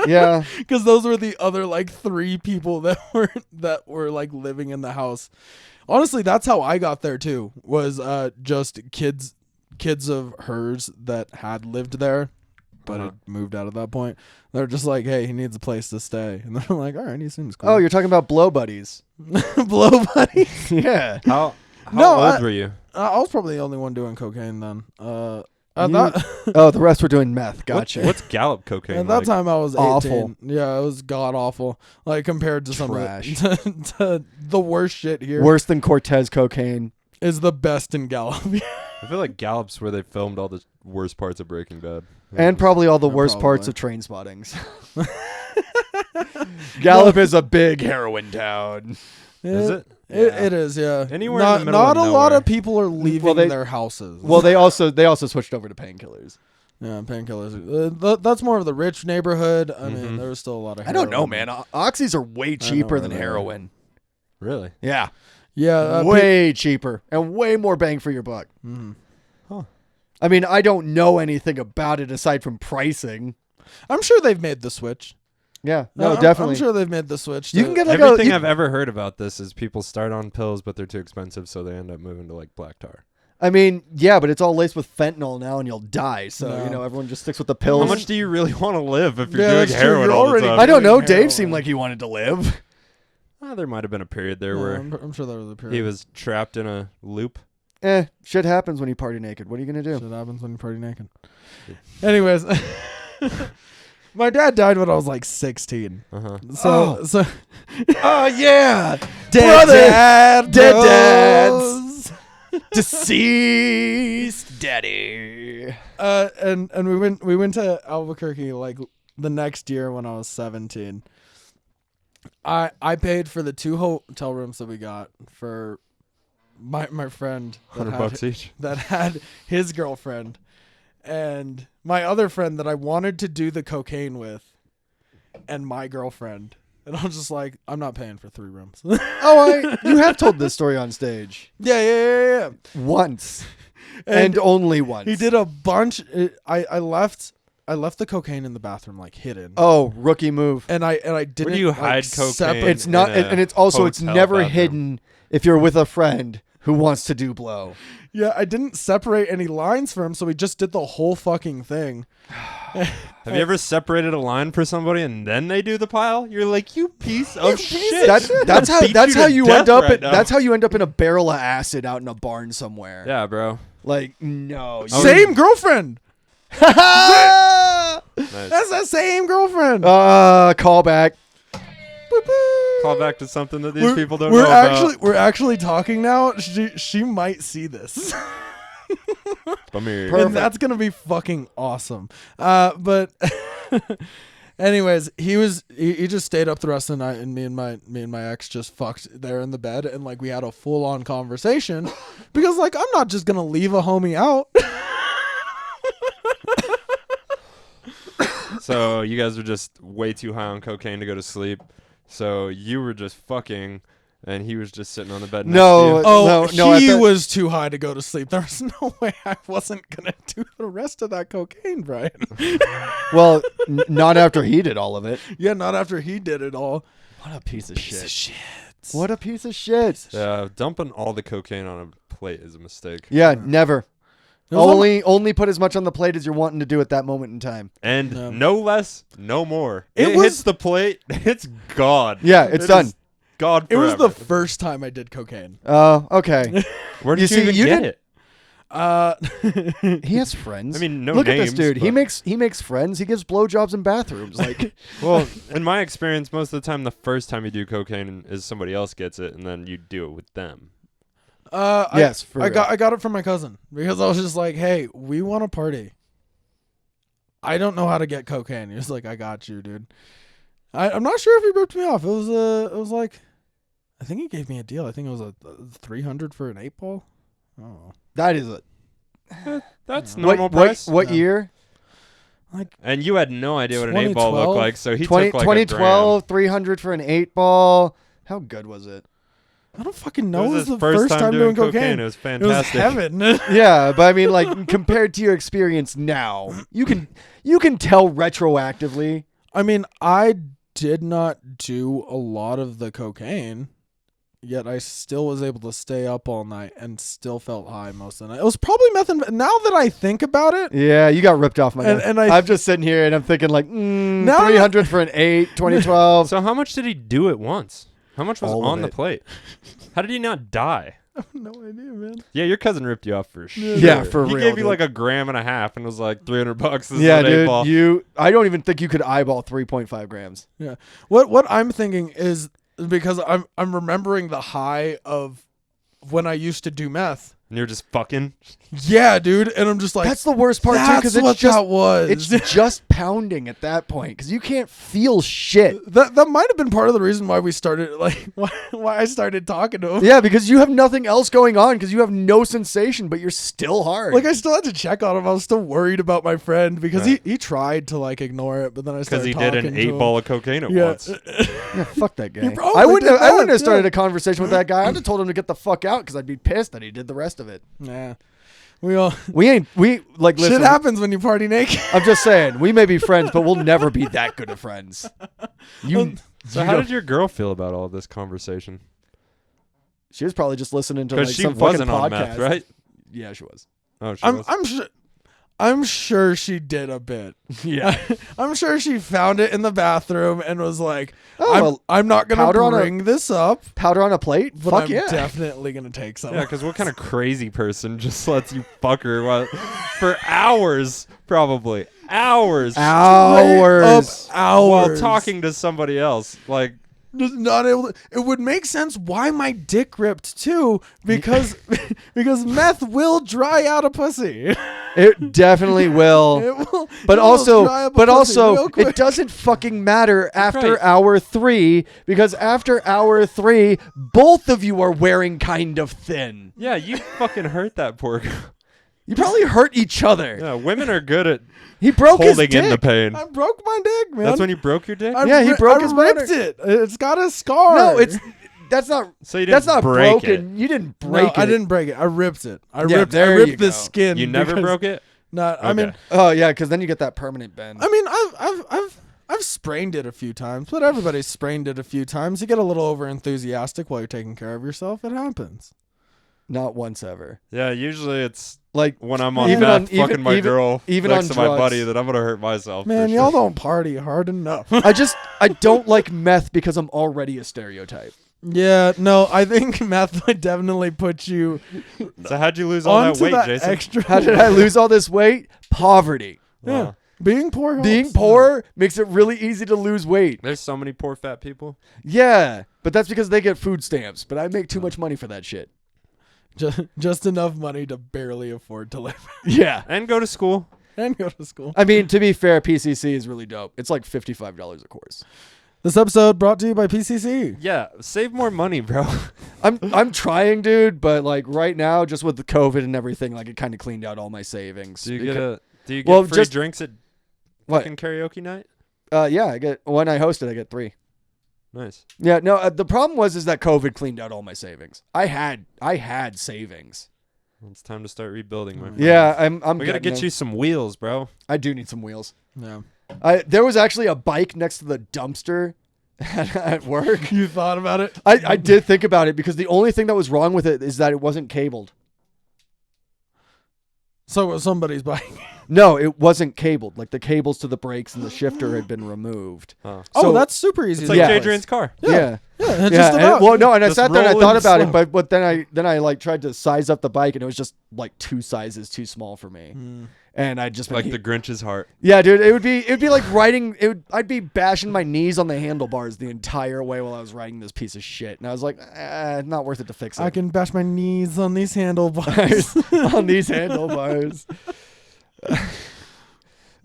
Yeah. Because those were the other like 3 people that were like living in the house. Honestly, that's how I got there too. Was just kids of hers that had lived there, but had moved out at that point. They're just like, hey, he needs a place to stay, and they're like, all right, he seems cool. Oh, you're talking about blow buddies. blow buddies. Yeah. How No, old were you? I was probably the only one doing cocaine then. You- oh, the rest were doing meth. Gotcha. What's Gallup cocaine At that like? time, I was 18. Awful. Yeah, it was god awful. Like compared to some of Trash. to the worst shit here Worse than Cortez cocaine. is the best in Gallup. I feel like Gallup's where they filmed all the worst parts of Breaking Bad. And probably all the Yeah, worst probably. parts of Train Spottings. Gallup is a big heroin town. Is it? It is, yeah. Anywhere not, in the middle not of a lot nowhere. of people are leaving they- their houses. Well, they also switched over to painkillers. yeah, painkillers. That's more of the rich neighborhood. I mean, there was still a lot of I don't know, heroin. man. Oxys are way cheaper where than they are. heroin. Really? Yeah. Yeah. Way cheaper and way more bang for your buck. Mhm. Huh. I mean, I don't know anything about it aside from pricing. I'm sure they've made the switch. Yeah. No, I'm definitely. sure they've made the switch. You can get like Everything a. I've ever heard about this is people start on pills, but they're too expensive, so they end up moving to like black tar. I mean, yeah, but it's all laced with fentanyl now, and you'll die. So No. everyone just sticks with the pills. How much do you really want to live if you're Yeah, doing that's true. heroin You're all the already- time? I don't know. Doing Dave heroin. seemed like he wanted to live. There might have been a period there No, where I'm sure there was a period. he was trapped in a loop. Shit happens when you party naked. What are you gonna do? Shit happens when you party naked. Anyways, my dad died when I was like 16. Uh-huh. So Oh yeah, dead Brother! dad, Dead bros. deceased daddy. And we went to Albuquerque like the next year when I was 17. I paid for the 2 hotel rooms that we got for my friend that $100 each. that had his girlfriend and my other friend that I wanted to do the cocaine with and my girlfriend. And I was just like, I'm not paying for 3 rooms. Oh, you have told this story on stage yeah. once, and only once. He did a bunch. I left the cocaine in the bathroom, like hidden. Oh, rookie move. And I didn't. Where do you like, hide cocaine? separate- It's not, in a and it's also it's hotel never bathroom. hidden if you're with a friend who wants to do blow. Yeah, I didn't separate any lines for him, so we just did the whole fucking thing. Have you ever separated a line for somebody and then they do the pile? You're like, you piece of shit. That's how Beat that's you how to you death end up. right now. That's how you end up in a barrel of acid out in a barn somewhere. Yeah, bro. Like no. Same girlfriend. Nice. That's the same girlfriend. Callback. Call back to something that these people don't know about. We're actually talking now. She might see this. Bummer. Perfect. And that's gonna be fucking awesome. But anyways, he just stayed up the rest of the night, and me and my ex just fucked there in the bed, and like we had a full on conversation because like I'm not just gonna leave a homie out. So you guys were just way too high on cocaine to go to sleep. So you were just fucking, and he was just sitting on the bed. No. Next to you. Oh, No, I he thought- was too high to go to sleep. There was no way I wasn't gonna do the rest of that cocaine, Brian. Well, not after he did all of it. Yeah, not after he did it all. What a piece of shit. What a piece of shit. Dumping all the cocaine on a plate is a mistake. Yeah, never. It was Only put as much on the plate as you're wanting to do at that moment in time. And No. no less, no more. It It was- hits the plate, it's gone. Yeah, it's It done. is God It was forever. the first time I did cocaine. Oh, okay. Where did You you, see, even you get didn't- it? He has friends. I mean, no Look at names, this dude. He but- makes friends. He gives blowjobs in bathrooms. Like, Well, in my experience, most of the time, the first time you do cocaine is somebody else gets it, and then you do it with them. Yes, for I real. got it from my cousin because I was just like, hey, we want to party. I don't know how to get cocaine. He was like, I got you, dude. I'm not sure if he ripped me off. It was like, I think he gave me a deal. I think it was a 300 for an 8-ball. Oh, that is a That's normal what price. what No. year? like And you had no idea what an 8-ball 2012? looked like, so he 20, took like 2012, 300 for an 8-ball. How good was it? I don't fucking a know. grand. It It was was the his first time doing cocaine. It was It was fantastic. heaven. Yeah, but I mean, like compared to your experience now, you can tell retroactively. I mean, I did not do a lot of the cocaine, yet I still was able to stay up all night and still felt high most of the night. It was probably methamphetamine. Now that I think about it, Yeah, you got ripped off my And- neck. and I- I'm just sitting here and I'm thinking like, Now- 300 for an 8, 2012. So how much did he do at once? How much was All of on the it. plate? How did he not die? I have no idea, man. Yeah, your cousin ripped you off for sure. Yeah, for he real, gave you dude. like a gram and a half and was like $300. This Yeah, is an 8-ball. dude, I don't even think you could eyeball 3.5 grams. Yeah. What I'm thinking is because I'm remembering the high of when I used to do meth. And you're just fucking. Yeah, dude, and I'm just like, That's the worst part too, that's because it's what just that was. it's just pounding at that point because you can't feel shit. that might have been part of the reason why we started, like, why I started talking to him. Yeah, because you have nothing else going on because you have no sensation, but you're still hard. Like, I still had to check on him. I was still worried about my friend because Right. he tried to like ignore it, but then I Because started he talking did an to him. 8-ball of cocaine at Yeah. once. Yeah, fuck that guy. probably I wouldn't did have that, started yeah. a conversation with that guy. I'd have told him to get the fuck out because I'd be pissed that he did the rest of it. Yeah. We Listen, shit happens when you party naked. I'm just saying, we may be friends, but we'll never be that good of friends. So how did your girl feel about all this conversation? She was probably just listening to Because like she some wasn't fucking on podcast. meth, right? Yeah, she was. Oh, she was. I'm sure she did a bit. Yeah. I'm sure she found it in the bathroom and was like, Oh, I'm not going powder to on a- bring this up, Powder on a plate? but Fuck I'm yeah. definitely going to take some. Yeah, because what kind of crazy person just lets you fuck her for hours, probably hours, Hours. Hours. while talking to somebody else? Like, Just not able to, it would make sense why my dick ripped too, because meth will dry out a pussy. It definitely will. It will, But it will dry up a pussy real quick. it doesn't fucking matter after right. hour 3 because after hour 3, both of you are wearing kind of thin. yeah, you fucking hurt that poor girl. You probably hurt each other. Yeah, women are good at He broke his holding dick. in the pain. I broke my dick, man. That's when you broke your dick? Yeah, he broke his ripped boner. it. It's got a scar. No, that's not. So you That's didn't not break broken. it. You didn't No, break it. I didn't break it. I ripped it. I Yeah, ripped there you the go. skin. You never because- broke it? No, I mean, Okay. Oh yeah, because then you get that permanent bend. I mean, I've sprained it a few times, but everybody's sprained it a few times. You get a little over enthusiastic while you're taking care of yourself. It happens. Not once ever. Yeah, usually it's Like when I'm on Even meth on- fucking even- my even- girl even next on to my drugs. buddy that I'm going to hurt myself. Man, for y'all sure. don't party hard enough. I don't like meth because I'm already a stereotype. Yeah, no, I think meth would definitely put you So how'd you lose all that onto weight, that Jason? extra. How did I lose all this weight? Poverty. Yeah, Wow. being poor. Helps. Being poor makes it really easy to lose weight. There's so many poor fat people. Yeah, but that's because they get food stamps. But I make too much money for that shit. Just enough money to barely afford to live Yeah. And go to school. and go to school. I mean, to be fair, PCC is really dope. It's like $55 a course. This episode brought to you by PCC. Yeah, save more money, bro. I'm trying, dude, but like right now, just with the COVID and everything, like it kind of cleaned out all my savings. Do you get Well, free just- drinks at What? fucking karaoke night? Yeah, I get when I host it, I get 3. Nice. Yeah, no. The problem is that COVID cleaned out all my savings. I had savings. Well, it's time to start rebuilding, my friend. Yeah, I'm. We gotta get you some wheels, bro. I do need some wheels. Yeah. There was actually a bike next to the dumpster at work. You thought about it? I did think about it because the only thing that was wrong with it is that it wasn't cabled. So it was somebody's bike. No, it wasn't cabled. Like the cables to the brakes and the shifter had been removed. Oh. So- That's super easy. It's to like Yeah. Jadrien's car. Yeah. Yeah, Yeah, and, well, no, and I Just sat there and I roll thought and about slow. it, but then I like tried to size up the bike and it was just like 2 sizes too small for me, and I'd just been Like the Grinch's heart. yeah, dude, it'd be like riding. I'd be bashing my knees on the handlebars the entire way while I was riding this piece of shit, and I was like, not worth it to fix it. I can bash my knees on these handlebars. on these handlebars.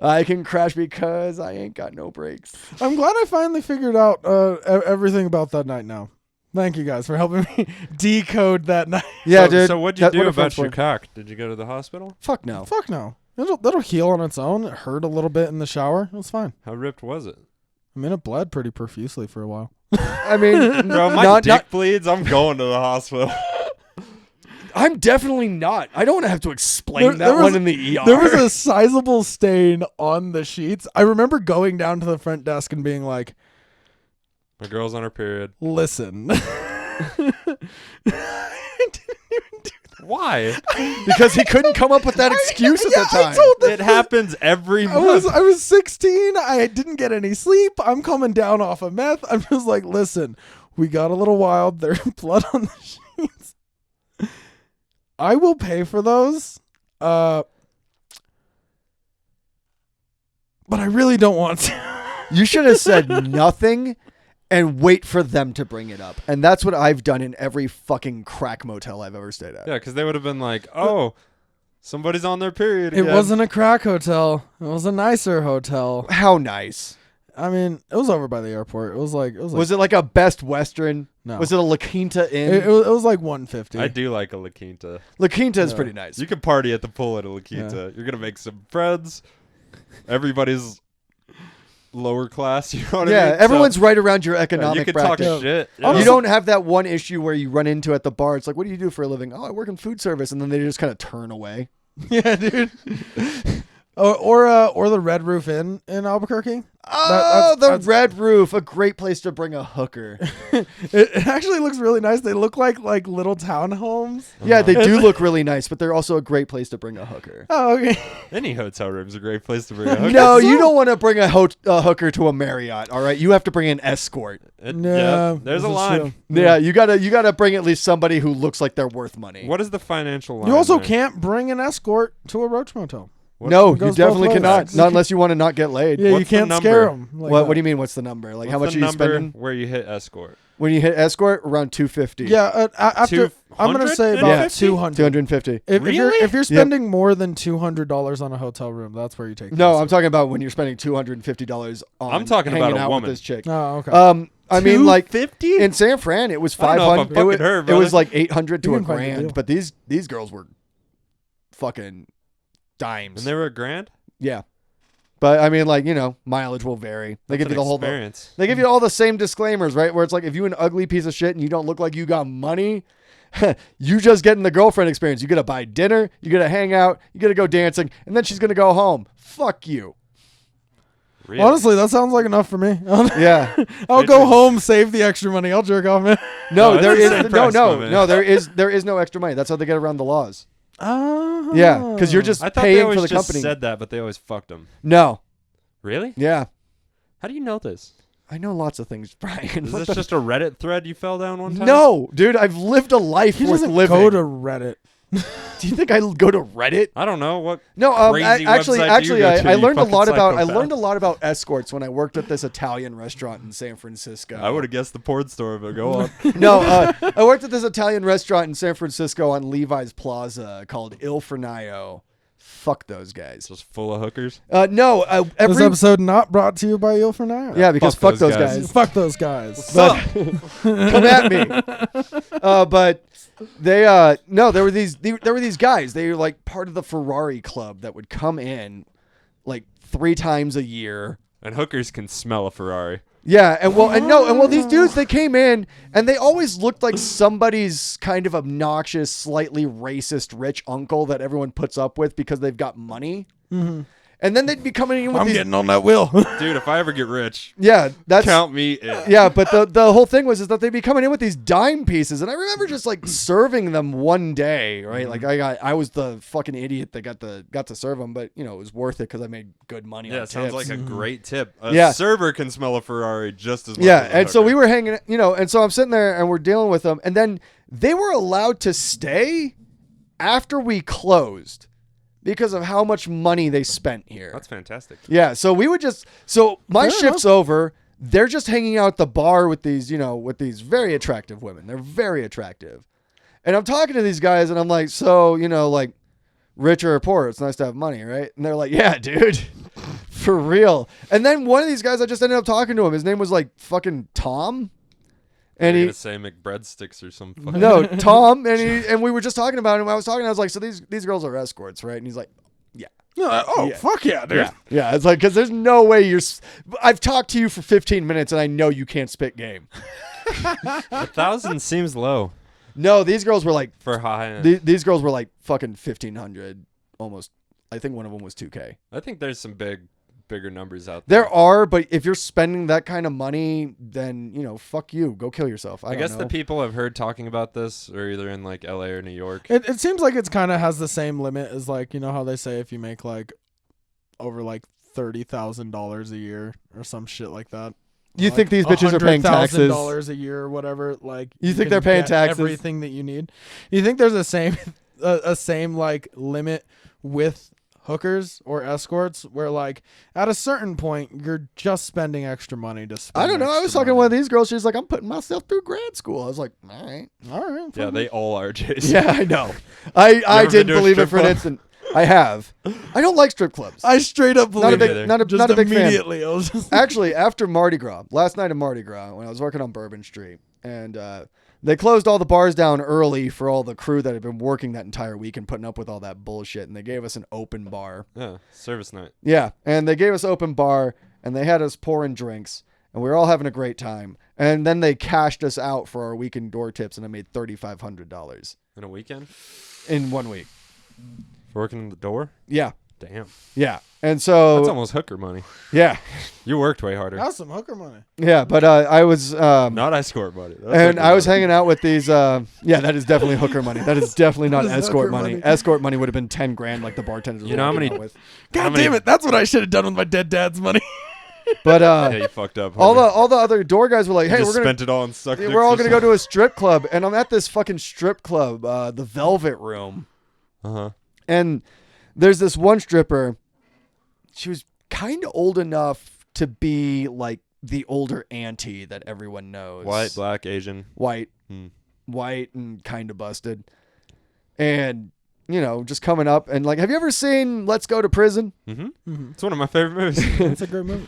I can crash because I ain't got no brakes. I'm glad I finally figured out everything about that night now. Thank you guys for helping me decode that night. Yeah, so, dude. So what'd you that- do what a about friend's your for. cock? Did you go to the hospital? Fuck no. Fuck no. That'll heal on its own. It hurt a little bit in the shower. It was fine. How ripped was it? I mean, it bled pretty profusely for a while. I mean, Bro, my dick bleeds. I'm going to the hospital. I'm definitely not. I don't have to explain There that was- one in the ER. There was a sizable stain on the sheets. I remember going down to the front desk and being like, My girl's on her period. listen. Why? because he couldn't come up with that excuse at the time. I told them It happens every I month. was 16. I didn't get any sleep. I'm coming down off of meth. I'm just like, listen, we got a little wild. There's blood on the sheets. I will pay for those. But I really don't want to. You should have said nothing and wait for them to bring it up. And that's what I've done in every fucking crack motel I've ever stayed at. Yeah, because they would have been like, oh, somebody's on their period It again. wasn't a crack hotel. It was a nicer hotel. How nice. I mean, it was over by the airport. It was like Was it like a Best Western? No. Was it a La Quinta Inn? it was like 150. I do like a La Quinta. La Quinta is Yeah. pretty nice. You can party at the pool at a La Quinta. You're going to make some friends. Everybody's lower class. You know what I Yeah, mean? everyone's right around your So, economic you can bracket. talk shit. You don't have that one issue where you run into at the bar. It's like, what do you do for a living? Oh, I work in food service, and then they just kind of turn away. Yeah, dude. Or the Red Roof Inn in Albuquerque. Oh, That's- the Red Roof, a great place to bring a hooker. It actually looks really nice. They look like little townhomes. Yeah, they do look really nice, but they're also a great place to bring a hooker. Oh, okay. Any hotel room's a great place to bring a hooker. No, you don't want to bring a hooker to a Marriott. All right, you have to bring an escort. No, there's a this is line. true. Yeah, you gotta bring at least somebody who looks like they're worth money. What is the financial line? You also there? can't bring an escort to a Roach Motel. No, It you goes definitely both ways. cannot. Not unless you want to not get laid. Yeah, What's you the can't number? scare them. What do you mean? What's the number? Like, how much What's are the you number spending where you hit escort? when you hit escort? Around 250. Yeah, after I'm gonna say about 250? 200. 250. If you're Really? spending more than $200 on a hotel room, that's where you take. No, the I'm talking about when you're spending $250 on. I'm talking about hanging a out woman. with this chick. Oh, okay. I mean, like 250? in San Fran, it was I don't know if 500. I'm fucking her, It was brother. like 800 to You a can find a grand. deal. But these girls were fucking dimes. And they were $1,000? Yeah, but I mean, like, mileage will vary. They That's give you an the whole. experience. They give you all the same disclaimers, right? Where it's like, if you an ugly piece of shit and you don't look like you got money, you just getting the girlfriend experience. You gotta buy dinner, you gotta hang out, you gotta go dancing, and then she's gonna go home. Fuck you. Really? Honestly, that sounds like enough for me. Yeah. I'll go home, save the extra money. I'll jerk off, man. No, No, there it's is the same price, my man. no. There is no extra money. That's how they get around the laws. Oh. Yeah, because you're just I thought they paying always for the just company. said that, but they always fucked them. No. Really? Yeah. How do you know this? I know lots of things, Brian. Is What this the- just a Reddit thread you fell down one time? No, dude. I've lived a life He worth doesn't living. go to Reddit. Do you think I go to Reddit? I don't know. What No, crazy actually, website do you go to, I you learned a fucking lot about psychopath? escorts when I worked at this Italian restaurant in San Francisco. I would have guessed the porn store, but go on. No, I worked at this Italian restaurant in San Francisco on Levi's Plaza called Il Fornaio. Fuck those guys. Just full of hookers. No, This every episode not brought to you by Il Fornaio. yeah, because Fuck fuck those those guys. Fuck those guys. But come at me. But they no, there were these guys. They were like part of the Ferrari club that would come in like 3 times a year. And hookers can smell a Ferrari. Yeah, and these dudes, they came in and they always looked like somebody's kind of obnoxious, slightly racist rich uncle that everyone puts up with because they've got money. Mm-hmm. And then they'd be coming in with I'm these. getting on that wheel. Dude, if I ever get rich, Yeah, that's count me in. yeah, but the whole thing was is that they'd be coming in with these dime pieces, and I remember just like serving them one day, right? Like I was the fucking idiot that got to serve them, but it was worth it because I made good money. Yeah, on it sounds tips. like a great tip. A Yeah. server can smell a Ferrari just as much Yeah, as a and so we hooker. were hanging, and so I'm sitting there and we're dealing with them, and then they were allowed to stay after we closed because of how much money they spent here. That's fantastic. Yeah, so we would my Fair shift's over. They're just hanging out at the bar with these very attractive women. They're very attractive. And I'm talking to these guys and I'm like, so, like rich or poor, it's nice to have money, right? And they're like, yeah, dude. For real. And then one of these guys, I just ended up talking to him. His name was like fucking Tom. And You're he gonna say McBreadsticks or some fucking no, Tom, and we were just talking about him. I was talking, I was like, so these girls are escorts, right? And he's like, yeah. Yeah. Fuck yeah, dude. Yeah, it's like, because there's no way I've talked to you for 15 minutes and I know you can't spit game. 1,000 seems low No, these girls were like, for high end. these girls were like fucking 1,500 almost. I think one of them was 2K. I think there's some bigger numbers out there. There are, but if you're spending that kind of money, then, fuck you. Go kill yourself. I guess don't the know. people I've heard talking about this are either in like LA or New York. It seems like it's kind of has the same limit as like, how they say if you make like over like $30,000 a year or some shit like that. You Like think these bitches are paying taxes? $100,000 a year or whatever. Like You think can they're paying get taxes? Everything that you need. You think there's a same like limit with hookers or escorts where like at a certain point you're just spending extra money to spend I don't know. I was extra talking to money. one of these girls. She's like, I'm putting myself through grad school. I was like, all right. Yeah, they all are, Jason. Yeah, I know. I ever been didn't to a believe it strip for an club? instant. I have. I don't like strip clubs. I straight up Not a believe big- big, either. not a big fan. immediately. I was just Actually, after Mardi Gras, last night of Mardi Gras, when I was working on Bourbon Street, and they closed all the bars down early for all the crew that had been working that entire week and putting up with all that bullshit, and they gave us an open bar. Yeah, service night. Yeah, and they gave us open bar, and they had us pouring drinks, and we were all having a great time. And then they cashed us out for our weekend door tips, and I made $3,500 In a weekend? in 1 week. For working in the door? Yeah. Damn. Yeah. And so That's almost hooker money. yeah. You worked way harder. That's some hooker money. Yeah, but I was Not escort money. That's and hooker I was money. hanging out with these yeah, that is definitely hooker money. That is definitely not That is escort hooker money. money. Escort money would have been 10 grand like the bartenders You know how were many- walking out with. God many- damn it! That's what I should have done with my dead dad's money. But Yeah, you fucked up. all homie. the other door guys were like, You "Hey, just we're gonna spent it all and sucked we're all gonna go to a strip club," and I'm at this fucking strip club, the Velvet Room, Uh-huh. and there's this one stripper. She was kind of old enough to be like the older auntie that everyone knows. White, black, Asian. white, white, and kind of busted, and just coming up and like, have you ever seen Let's Go to Prison? Mm-hmm. It's one of my favorite movies. It's a great movie.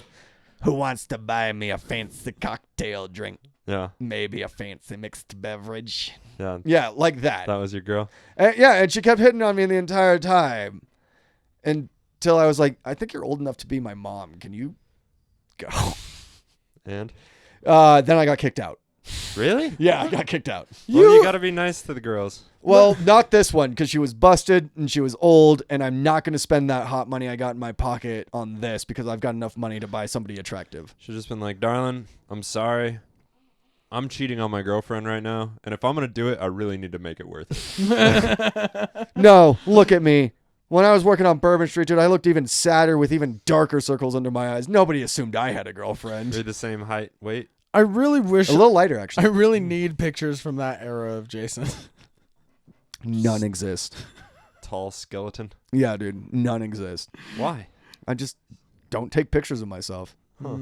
Who wants to buy me a fancy cocktail drink? Yeah. Maybe a fancy mixed beverage. Yeah. Yeah, like that. That was your girl. And she kept hitting on me the entire time until I was like, I think you're old enough to be my mom. Can you go? And? Then I got kicked out. Really? Yeah, I got kicked out. Well, you got to be nice to the girls. Well, not this one because she was busted and she was old, and I'm not going to spend that hot money I got in my pocket on this because I've got enough money to buy somebody attractive. Should just been like, darling, I'm sorry. I'm cheating on my girlfriend right now, and if I'm going to do it, I really need to make it worth it. No, look at me. When I was working on Bourbon Street, dude, I looked even sadder with even darker circles under my eyes. Nobody assumed I had a girlfriend. You're the same height, weight. I really wish. A little lighter, I actually. really need pictures from that era of Jason. None exist. Tall skeleton. Yeah, dude, none exist. Why? I just don't take pictures of myself. Huh.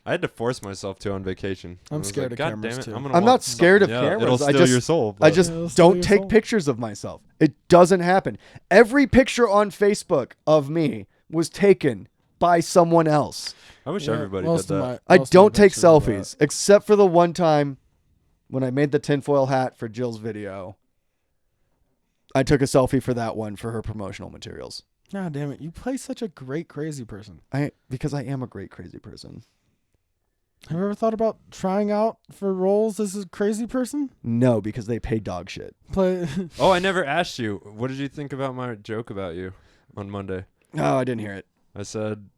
I had to force myself to on vacation. I'm I was scared like, of God cameras, damn it, too. gonna I'm want not scared of something." Yeah, cameras. It'll I steal just- your soul. I but- just It'll steal don't your take soul. pictures of myself. It doesn't happen. Every picture on Facebook of me was taken by someone else. I wish Yeah, everybody most did of that. my- I most of don't the take pictures of that. selfies, except for the one time when I made the tinfoil hat for Jill's video. I took a selfie for that one for her promotional materials. God damn it! You play such a great crazy person. Because I am a great crazy person. Have you ever thought about trying out for roles as a crazy person? No, because they pay dog shit. Play. Oh, I never asked you. What did you think about my joke about you on Monday? Oh, I didn't hear it. I said,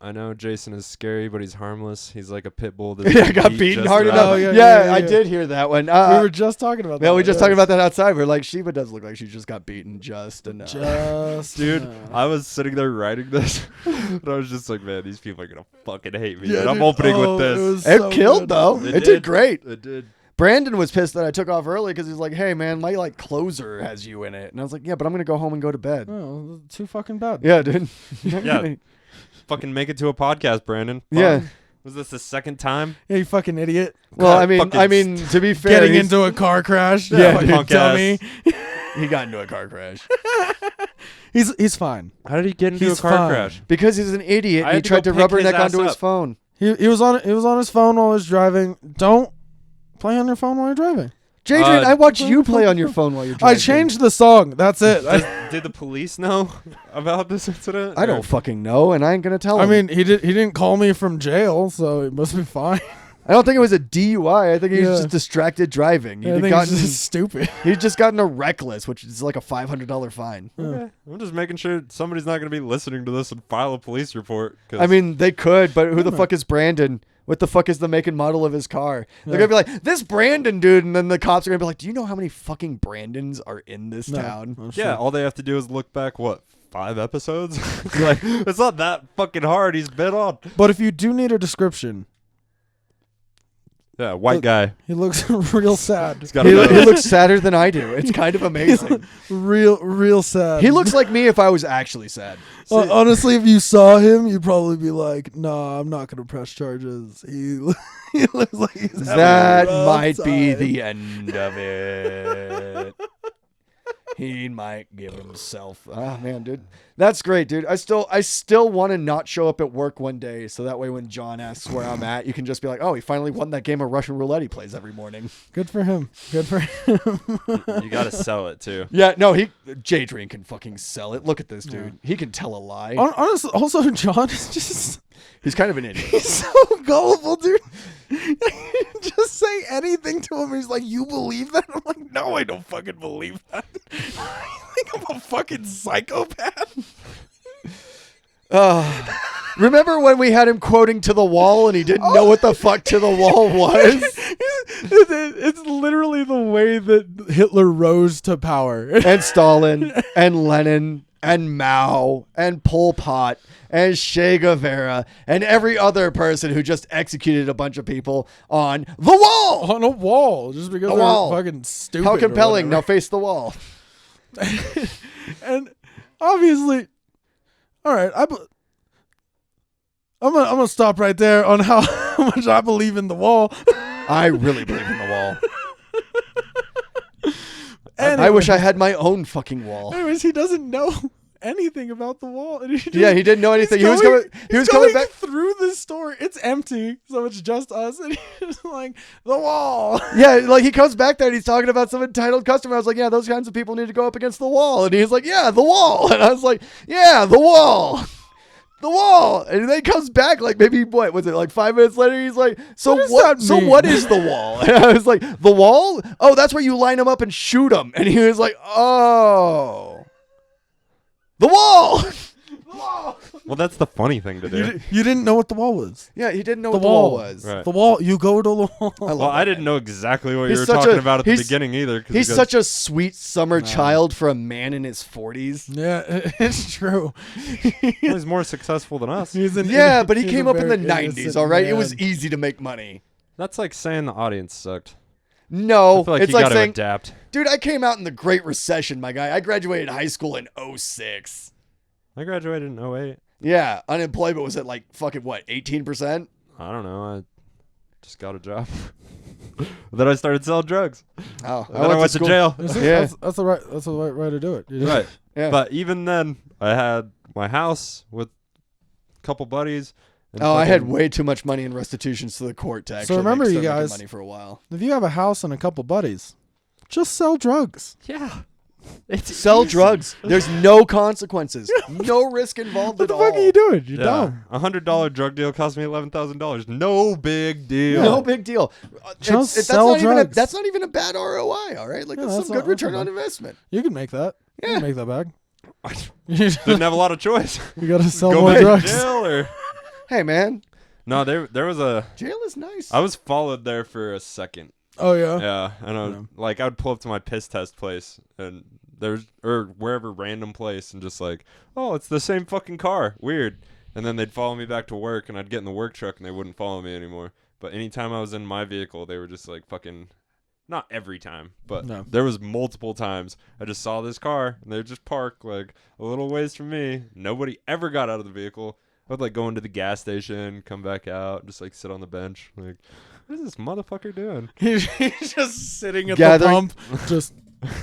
I know Jason is scary, but he's harmless. He's like a pit bull. Yeah, I got beaten hard enough. Oh, yeah, I yeah. did hear that one. we were just talking about that. Yeah, we just talking about that outside. We're like, Sheba does look like she just got beaten just enough. Just Dude, enough. I was sitting there writing this, and I was just like, man, these people are going to fucking hate me. Yeah, and I'm dude. opening Oh, with this. it was It so killed good. though. It did great. It did. Brandon was pissed that I took off early because he's like, "Hey man, my like closer has you in it," and I was like, "Yeah, but I'm gonna go home and go to bed." Oh, too fucking bad. Yeah, dude. Yeah. Fucking make it to a podcast, Brandon. Yeah. Fuck. Was this the second time? Yeah, you fucking idiot. Well, I fucking mean, to be fair, Getting he's- into a car crash. Yeah, fucking punk dummy. he got into a car crash He's fine. How did he get into He's a car fine. crash? because he's an idiot. I And he had to tried go to pick his rubberneck ass onto his up. phone. He was on his phone while he was driving. Don't play on your phone while you're driving. Jadrien, I watch play you on play your on your phone while you're driving. I changed the song. That's it. Did the police know about this incident? I don't fucking know, and I ain't gonna tell I him. mean, he didn't call me from jail, so it must be fine. I don't think it was a DUI. I think he was Yeah. just distracted driving. I think it's just stupid. He'd just gotten a reckless, which is like a $500 fine. Okay. I'm just making sure somebody's not going to be listening to this and file a police report. 'cause I mean, they could, but who the fuck is Brandon? What the fuck is the make and model of his car? They're Yeah. gonna be like, this Brandon dude, and then the cops are gonna be like, do you know how many fucking Brandons are in this town? Oh, yeah, shit. all they have to do is look back, 5 episodes? Like, it's not that fucking hard. He's been on. But if you do need a description, Yeah, white Look- guy. he looks real sad. He's got He, a he nose. looks sadder than I do. It's kind of amazing. real sad. He looks like me if I was actually sad. Honestly, if you saw him, you'd probably be like, "Nah, I'm not gonna press charges." He looks like he's having a That rough might be time. the end of it. He might give himself. Ah, man, dude, that's great, dude. I still want to not show up at work one day, so that way when John asks where I'm at, you can just be like, "Oh, he finally won that game of Russian roulette he plays every morning." Good for him. Good for him. You got to sell it, too. Yeah, no, Jadrien can fucking sell it. Look at this dude. He can tell a lie. Honestly, also John is just He's kind of an idiot. He's so gullible, dude. Just say anything to him. He's like, you believe that? I'm like, no, I don't fucking believe that. You think I'm a fucking psychopath? Remember when we had him quoting To the Wall and he didn't know what the fuck To the Wall was? It's literally the way that Hitler rose to power. And Stalin and Lenin and Mao and Pol Pot and Che Guevara and every other person who just executed a bunch of people on the wall. On a wall, just because The they're wall. fucking stupid. How or compelling. Now whatever. face the wall. And obviously, all right, I'm gonna stop right there on how much I believe in the wall. I really believe in the wall. Anyway, I wish I had my own fucking wall. Anyways, he doesn't know anything about the wall. And he He didn't know anything. He was going coming back. through the store. It's empty, so it's just us. And he's like, the wall. Yeah, like he comes back there and he's talking about some entitled customer. I was like, yeah, those kinds of people need to go up against the wall. And he's like, yeah, the wall. And I was like, yeah, the wall. The wall. And then he comes back like maybe what was it like 5 minutes later? He's like, so What does that mean? what is the wall? And I was like, the wall? Oh, that's where you line them up and shoot them. And he was like, oh, the wall. The wall. Well, that's the funny thing to do. You didn't know what the wall was. Yeah, he didn't know The what the wall wall. was. Right. The wall. You go to the wall. I love Well, I that didn't man. know exactly what He's you were such talking a- about at the he's- beginning either. 'cause He's he goes, such a sweet summer child for a man in his 40s. Yeah, it's true. well, he's more successful than us. He's an Yeah, but he he's came a up in the very 90s, innocent all right? It was man. easy to make money. That's like saying the audience sucked. No, I feel like it's you like gotta saying, adapt. dude, I came out in the Great Recession, my guy. I graduated high school in 06. I graduated in 08. Yeah, unemployment was at like fucking what, 18%? I don't know. I just got a job. Then I started selling drugs. Oh, And then I went to school- jail. Yeah. That's the right way to do it. You just- Right. Yeah. But even then, I had my house with a couple buddies. and Oh, I had fucking- way too much money in restitutions to the court to actually remember, start you making guys- money for a while. If you have a house and a couple buddies, just sell drugs. Yeah. It's Sell easy. drugs. There's no consequences. No risk involved What at the all. fuck are you doing? You're Yeah. dumb. $100 drug deal cost me $11,000. No big deal. No big deal. Just that's sell not even drugs. that's not even a bad ROI, all right? Like Yeah, that's that's some not- good return that's on not investment. You can make that. You Yeah. can make that back. Didn't have a lot of choice. You gotta sell Go more back to drugs. jail or Hey man, no. There was a. jail is nice. I was followed there for a second. Oh yeah. Yeah, and I would, Yeah. like I would pull up to my piss test place and there's or wherever random place and just like, oh, it's the same fucking car. Weird. And then they'd follow me back to work and I'd get in the work truck and they wouldn't follow me anymore. But anytime I was in my vehicle, they were just like fucking. Not every time, but No. there was multiple times I just saw this car and they'd just park like a little ways from me. Nobody ever got out of the vehicle. I would like go into the gas station, come back out, just like sit on the bench. Like, what is this motherfucker doing? He's just sitting at Gathering- the pump. Just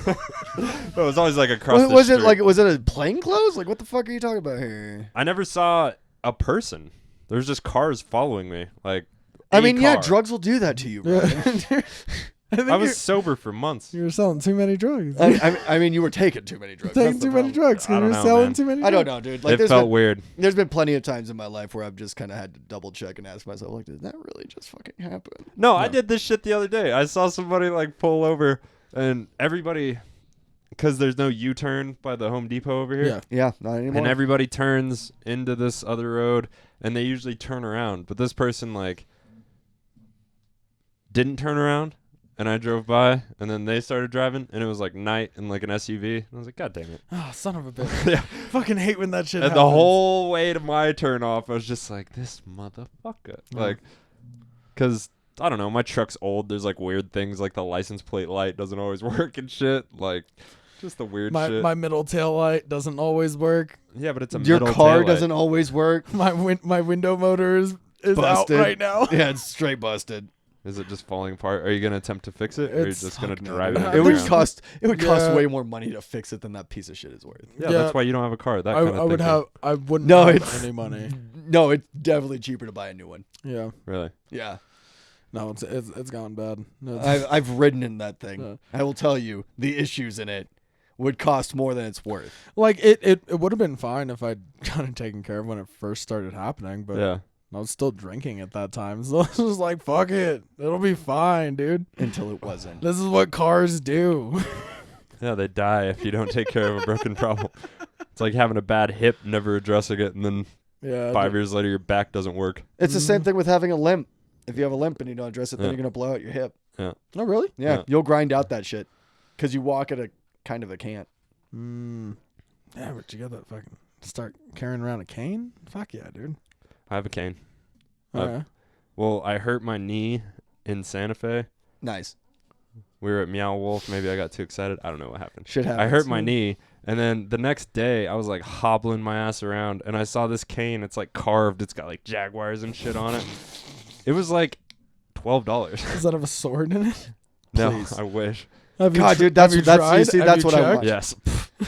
It was always like across the was it street. like was it a plain clothes? Like what the fuck are you talking about here? I never saw a person. There's just cars following me. Like, I a mean, yeah, car. drugs will do that to you, bro. yeah. I think I was sober for months. you were selling too many drugs. I mean, you were taking too many drugs. Taking That's the too many problem. drugs I because don't you're know, selling man. too many. I don't drugs. know, dude. Like, It felt weird. there's been plenty of times in my life where I've just kind of had to double check and ask myself, like, did that really just fucking happen? No, I did this shit the other day. I saw somebody like pull over and everybody, because there's no U-turn by the Home Depot over here. Yeah. Yeah, not anymore. And everybody turns into this other road and they usually turn around. But this person like didn't turn around and I drove by and then they started driving and it was like night and like an SUV. And I was like, God damn it. Oh, son of a bitch. Yeah. Fucking hate when that shit And happens. the whole way to my turn off, I was just like, this motherfucker. Yeah. Like, because, I don't know, my truck's old. There's like weird things like the license plate light doesn't always work and shit. Like, just the weird shit. my middle tail light doesn't always work. Yeah, but it's a Your middle car taillight. doesn't always work. My window motor is Busted. out right now. Yeah, it's straight busted. Is it just falling apart? Are you going to attempt to fix it? Or are you It's- just going to no, drive no, it? no. into It the would ground? cost Yeah. way more money to fix it than that piece of shit is worth. Yeah, Yeah. that's why you don't have a car. That I, kind of I would thinking. have. I wouldn't No, have it's- any money. No, it's definitely cheaper to buy a new one. Yeah. Really? Yeah. No, it's gone bad. No, I've ridden in that thing. Yeah. I will tell you, the issues in it would cost more than it's worth. like it would have been fine if I'd gotten it taken care of when it first started happening. But Yeah. I was still drinking at that time, so I was just like, fuck it. It'll be fine, dude. Until it wasn't. This is what cars do. Yeah, they die if you don't take care of a broken problem. It's like having a bad hip, never addressing it, and then Yeah. 5 years later your back doesn't work. It's the same thing with having a limp. If you have a limp and you don't address it, then Yeah. you're going to blow out your hip. Yeah. Oh, really? Yeah, Yeah. you'll grind out that shit. Because you walk at a kind of a can't. Yeah, but you got that fucking start carrying around a cane? Fuck yeah, dude. I have a cane. Okay. Well, I hurt my knee in Santa Fe. Nice. We were at Meow Wolf. Maybe I got too excited. I don't know what happened. Shit happens. I hurt my knee, and then the next day I was like hobbling my ass around, and I saw this cane. It's like carved. It's got like jaguars and shit on it. It was like $12. Does that have a sword in it? No, Please. I wish. Have you God, tr- dude, that's have you that's tried? you see, Have that's you what I checked? want. Yes.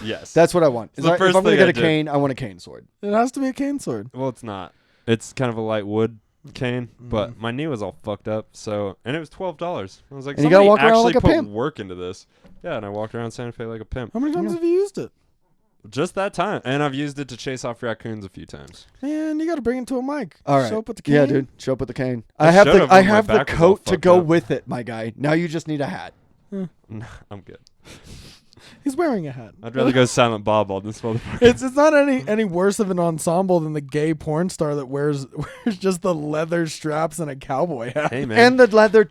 Yes. That's what I want. It's the If first I'm gonna thing get I a did. cane, I want a cane sword. It has to be a cane sword. Well, it's not. It's kind of a light wood cane, but my knee was all fucked up. So, and it was $12. I was like, And you gotta somebody walk around actually like a put pimp. work into this. Yeah, and I walked around Santa Fe like a pimp. How many times have you used it? Just that time, and I've used it to chase off raccoons a few times. Man, you got to bring it to a mic. All right. Show up with the cane. Yeah, dude. Show up with the cane. I I have should've the I when my have the back was all coat to fucked go up. with it, my guy. Now you just need a hat. I'm good. He's wearing a hat. I'd rather go Silent Bob on this motherfucker. It's not any worse of an ensemble than the gay porn star that wears just the leather straps and a cowboy hat Hey man, And the leather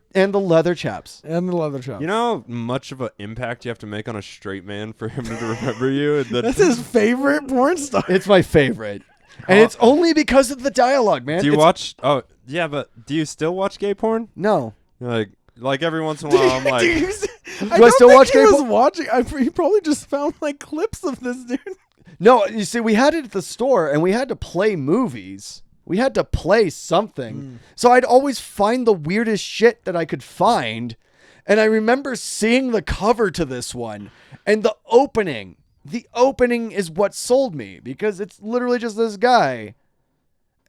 chaps. and the leather chaps. you know how much of an impact you have to make on a straight man for him to remember you? And that That's his favorite porn star. It's my favorite. And it's only because of the dialogue, man. do you It's- watch? Oh yeah, but do you still watch gay porn? No. Like every once in a while, I'm like, I I still don't watch think gay he was porn? watching. He probably just found like clips of this dude. No, you see, we had it at the store and we had to play movies. We had to play something. So I'd always find the weirdest shit that I could find. And I remember seeing the cover to this one and the opening. The opening is what sold me because it's literally just this guy.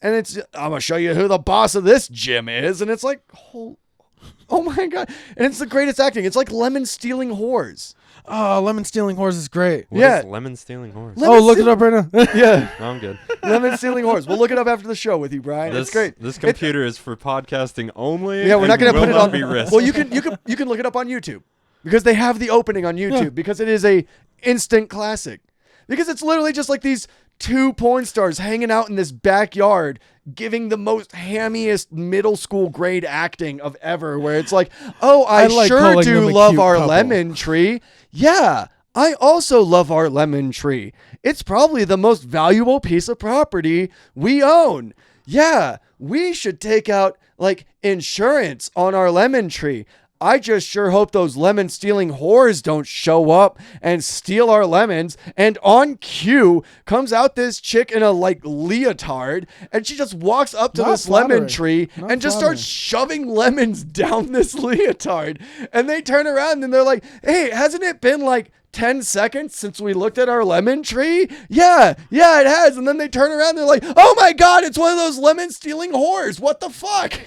And it's, I'm going to show you who the boss of this gym is. And it's like, oh my God. And it's the greatest acting. It's like Lemon stealing whores. Oh, lemon stealing horse is great. what Yeah. is lemon stealing horse? Lemon Oh, look steal- it up right now. Yeah. No, I'm good. Lemon stealing horse. We'll look it up after the show with you, Brian. This, It's great. This computer is for podcasting only. Yeah, we're not and going to will put it not on. Be risked. Well, you can look it up on YouTube because they have the opening on YouTube because it is a instant classic. Because it's literally just like these two porn stars hanging out in this backyard giving the most hammiest middle school grade acting of ever where it's like, "Oh, I like sure calling do them a love cute our couple." lemon tree." Yeah. I also love our lemon tree. It's probably the most valuable piece of property we own. Yeah, we should take out like insurance on our lemon tree. I just sure hope those lemon stealing whores don't show up and steal our lemons. And on cue comes out this chick in a like leotard and she just walks up to Not this lemon flattering. tree Not and just flattering. starts shoving lemons down this leotard. And they turn around and they're like, "Hey, hasn't it been like 10 seconds since we looked at our lemon tree?" Yeah, it has. And then they turn around and they're like, "Oh my God, it's one of those lemon stealing whores. What the fuck?"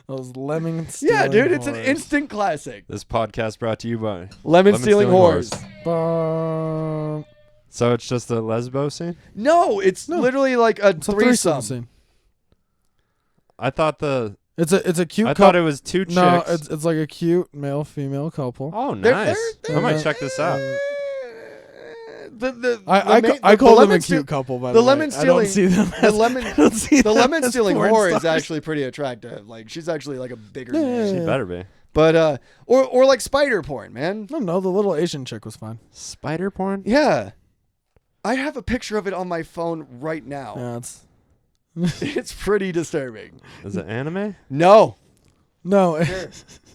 Those lemon stealing Yeah, dude, it's an whores. instant classic. This podcast brought to you by Lemon stealing whores. Bum. So it's just a lesbo scene? No, it's literally like a It's a threesome threesome. scene. I thought It's a cute I couple. thought it was two chicks. No, it's like a cute male female couple. Oh, They're- nice. they're- I might they're- check this out. I call them a cute steal- couple. By the the way, lemon I don't stealing- see them. the As, lemon- I don't see The them lemon as stealing porn whore is stars. actually pretty attractive. Like she's actually like a bigger Yeah, man. She yeah. better be. But or like spider porn, man. No, the little Asian chick was fine. Spider porn? Yeah. I have a picture of it on my phone right now. Yeah, it's It's pretty disturbing. Is it anime? No. no.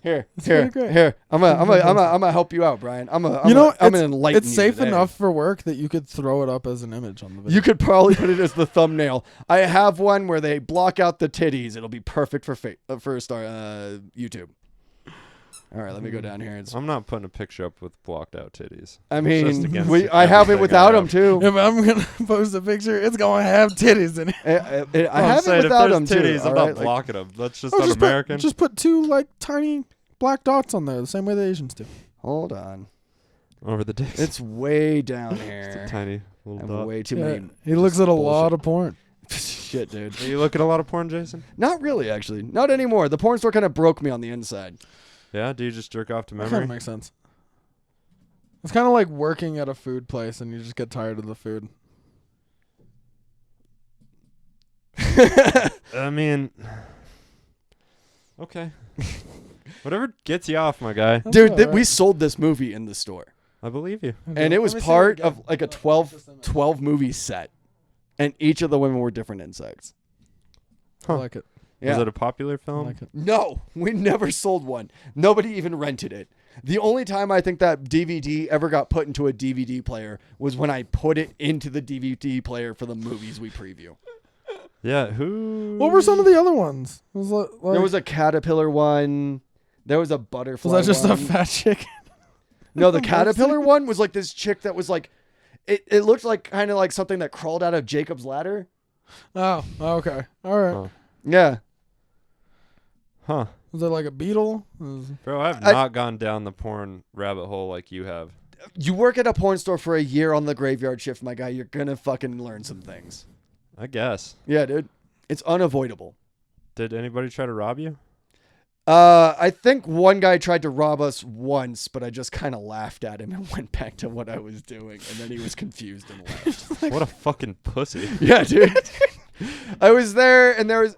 Here. pretty great. Here. I'm gonna help you out, Brian. I'm gonna enlighten it's you safe today. enough for work that you could throw it up as an image on the video. You could probably put it as the thumbnail. I have one where they block out the titties. It'll be perfect for YouTube. All right, let me go down here. I'm not putting a picture up with blocked out titties. I Just mean, against I have it everything without I them have. too. If I'm gonna post a picture, it's gonna have titties in it. I have it without them too. titties, I'm all not right? Like, blocking them. That's just Oh, un-American. just put two like tiny black dots on there, the same way the Asians do. hold on. Over the dicks. It's way down Just a here. tiny I little have dot. way too Yeah, many. he looks at a lot bullshit. of porn. shit, dude. Are you look at a lot of porn, Jason? Not really, actually. Not anymore. The porn store kind of broke me on the inside. Yeah? Do you just jerk off to That kind memory? of makes sense. It's kind of like working at a food place and you just get tired of the food. I mean, okay. Whatever gets you off, my guy. Dude, alright. we sold this movie in the store. I believe you. And it was Let me see part again. of like a 12 movie set. And each of the women were different insects. I like it. Yeah. Was it a popular I film? like it. No, we never sold one. Nobody even rented it. The only time I think that DVD ever got put into a DVD player was when I put it into the DVD player for the movies we preview. Yeah, who? What were some of the other ones? Was like, There was a caterpillar one. There was a butterfly was that just one. a fat chick? No, the caterpillar one was like this chick that was like, it looked like kind of like something that crawled out of Jacob's ladder. Oh, okay. All right. Oh. Yeah. Huh. Was it like a beetle? Bro, I've I- not gone down the porn rabbit hole like you have. You work at a porn store for a year on the graveyard shift, my guy. You're gonna fucking learn some things. I guess. Yeah, dude. It's unavoidable. Did anybody try to rob you? I think one guy tried to rob us once, but I just kind of laughed at him and went back to what I was doing, and then he was confused and left. What a fucking pussy. Yeah, dude. I was there, and there was,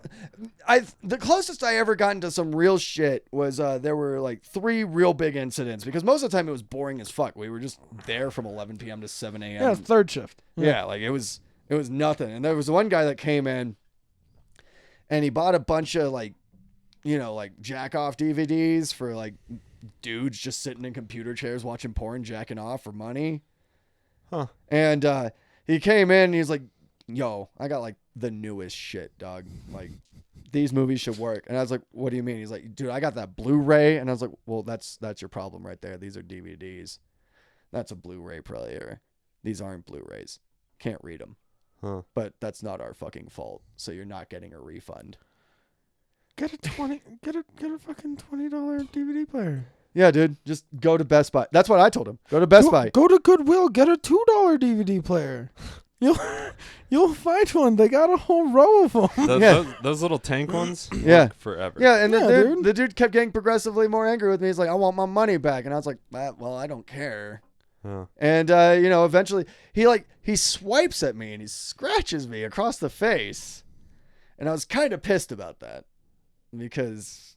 the closest I ever got into some real shit was there were like 3 real big incidents because most of the time it was boring as fuck. We were just there from 11 p.m. to 7 a.m. Yeah, it's third shift. Yeah, like it was nothing. And there was one guy that came in, and he bought a bunch of like, you know, like jack off DVDs for like dudes just sitting in computer chairs watching porn, jacking off for money. Huh. And he came in and he's like, yo, I got like the newest shit, dog. Like these movies should work. And I was like, what do you mean? He's like, dude, I got that Blu-ray. And I was like, well, that's your problem right there. These are DVDs. That's a Blu-ray player. These aren't Blu-rays. Can't read them. Huh. But that's not our fucking fault. So you're not getting a refund. Get a fucking $20 DVD player. Yeah, dude. Just go to Best Buy. That's what I told him. Go to Best Buy. Go to Goodwill. Get a $2 DVD player. You'll find one. They got a whole row of them. Those little tank ones Yeah. work forever. Yeah, and Yeah, the dude kept getting progressively more angry with me. He's like, I want my money back. And I was like, well, I don't care. Huh. And, eventually he swipes at me and he scratches me across the face. And I was kind of pissed about that because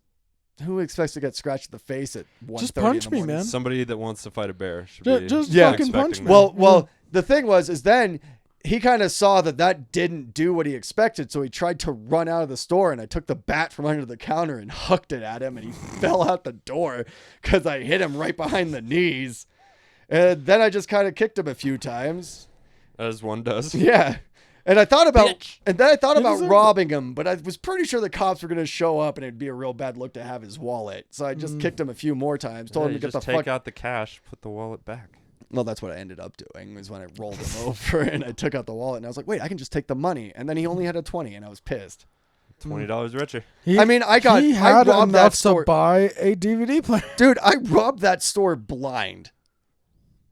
who expects to get scratched in the face at 1:30 Just in punch the me, morning? man. Somebody that wants to fight a bear should be Just Yeah. fucking punch expecting me. that. Well, the thing was then he kind of saw that didn't do what he expected, so he tried to run out of the store, and I took the bat from under the counter and hucked it at him, and he fell out the door because I hit him right behind the knees. And then I just kind of kicked him a few times. as one does. Yeah. And I thought about Bitch. about robbing him, but I was pretty sure the cops were going to show up and it'd be a real bad look to have his wallet. So I just kicked him a few more times, told him you to get the just take fuck out the cash, put the wallet back. Well, that's what I ended up doing was when I rolled him over and I took out the wallet and I was like, wait, I can just take the money. And then he only had a 20 and I was pissed. $20 richer. He I had robbed that enough store. to buy a DVD player. Dude, I robbed that store blind.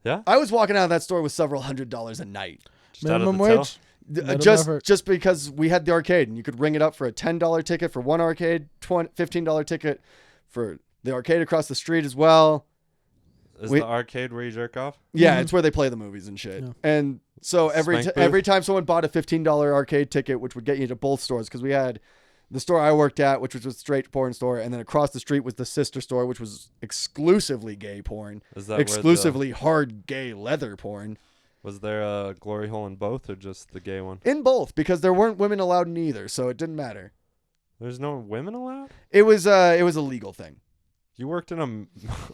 Yeah? I was walking out of that store with several $100s a night. Just out of Minimum the till? wage. Minimum effort. Just because we had the arcade and you could ring it up for a $10 ticket for one arcade, $15 ticket for the arcade across the street as well. Is We- the arcade where you jerk off? Yeah, it's where they play the movies and shit. Yeah. And so Spank booth? every time someone bought a $15 arcade ticket, which would get you to both stores, because we had the store I worked at, which was a straight porn store, and then across the street was the sister store, which was exclusively gay porn, Is that exclusively hard gay leather porn. was there a glory hole in both or just the gay one? In both, because there weren't women allowed in either, so it didn't matter. There's no women allowed? It was a legal thing. You worked in a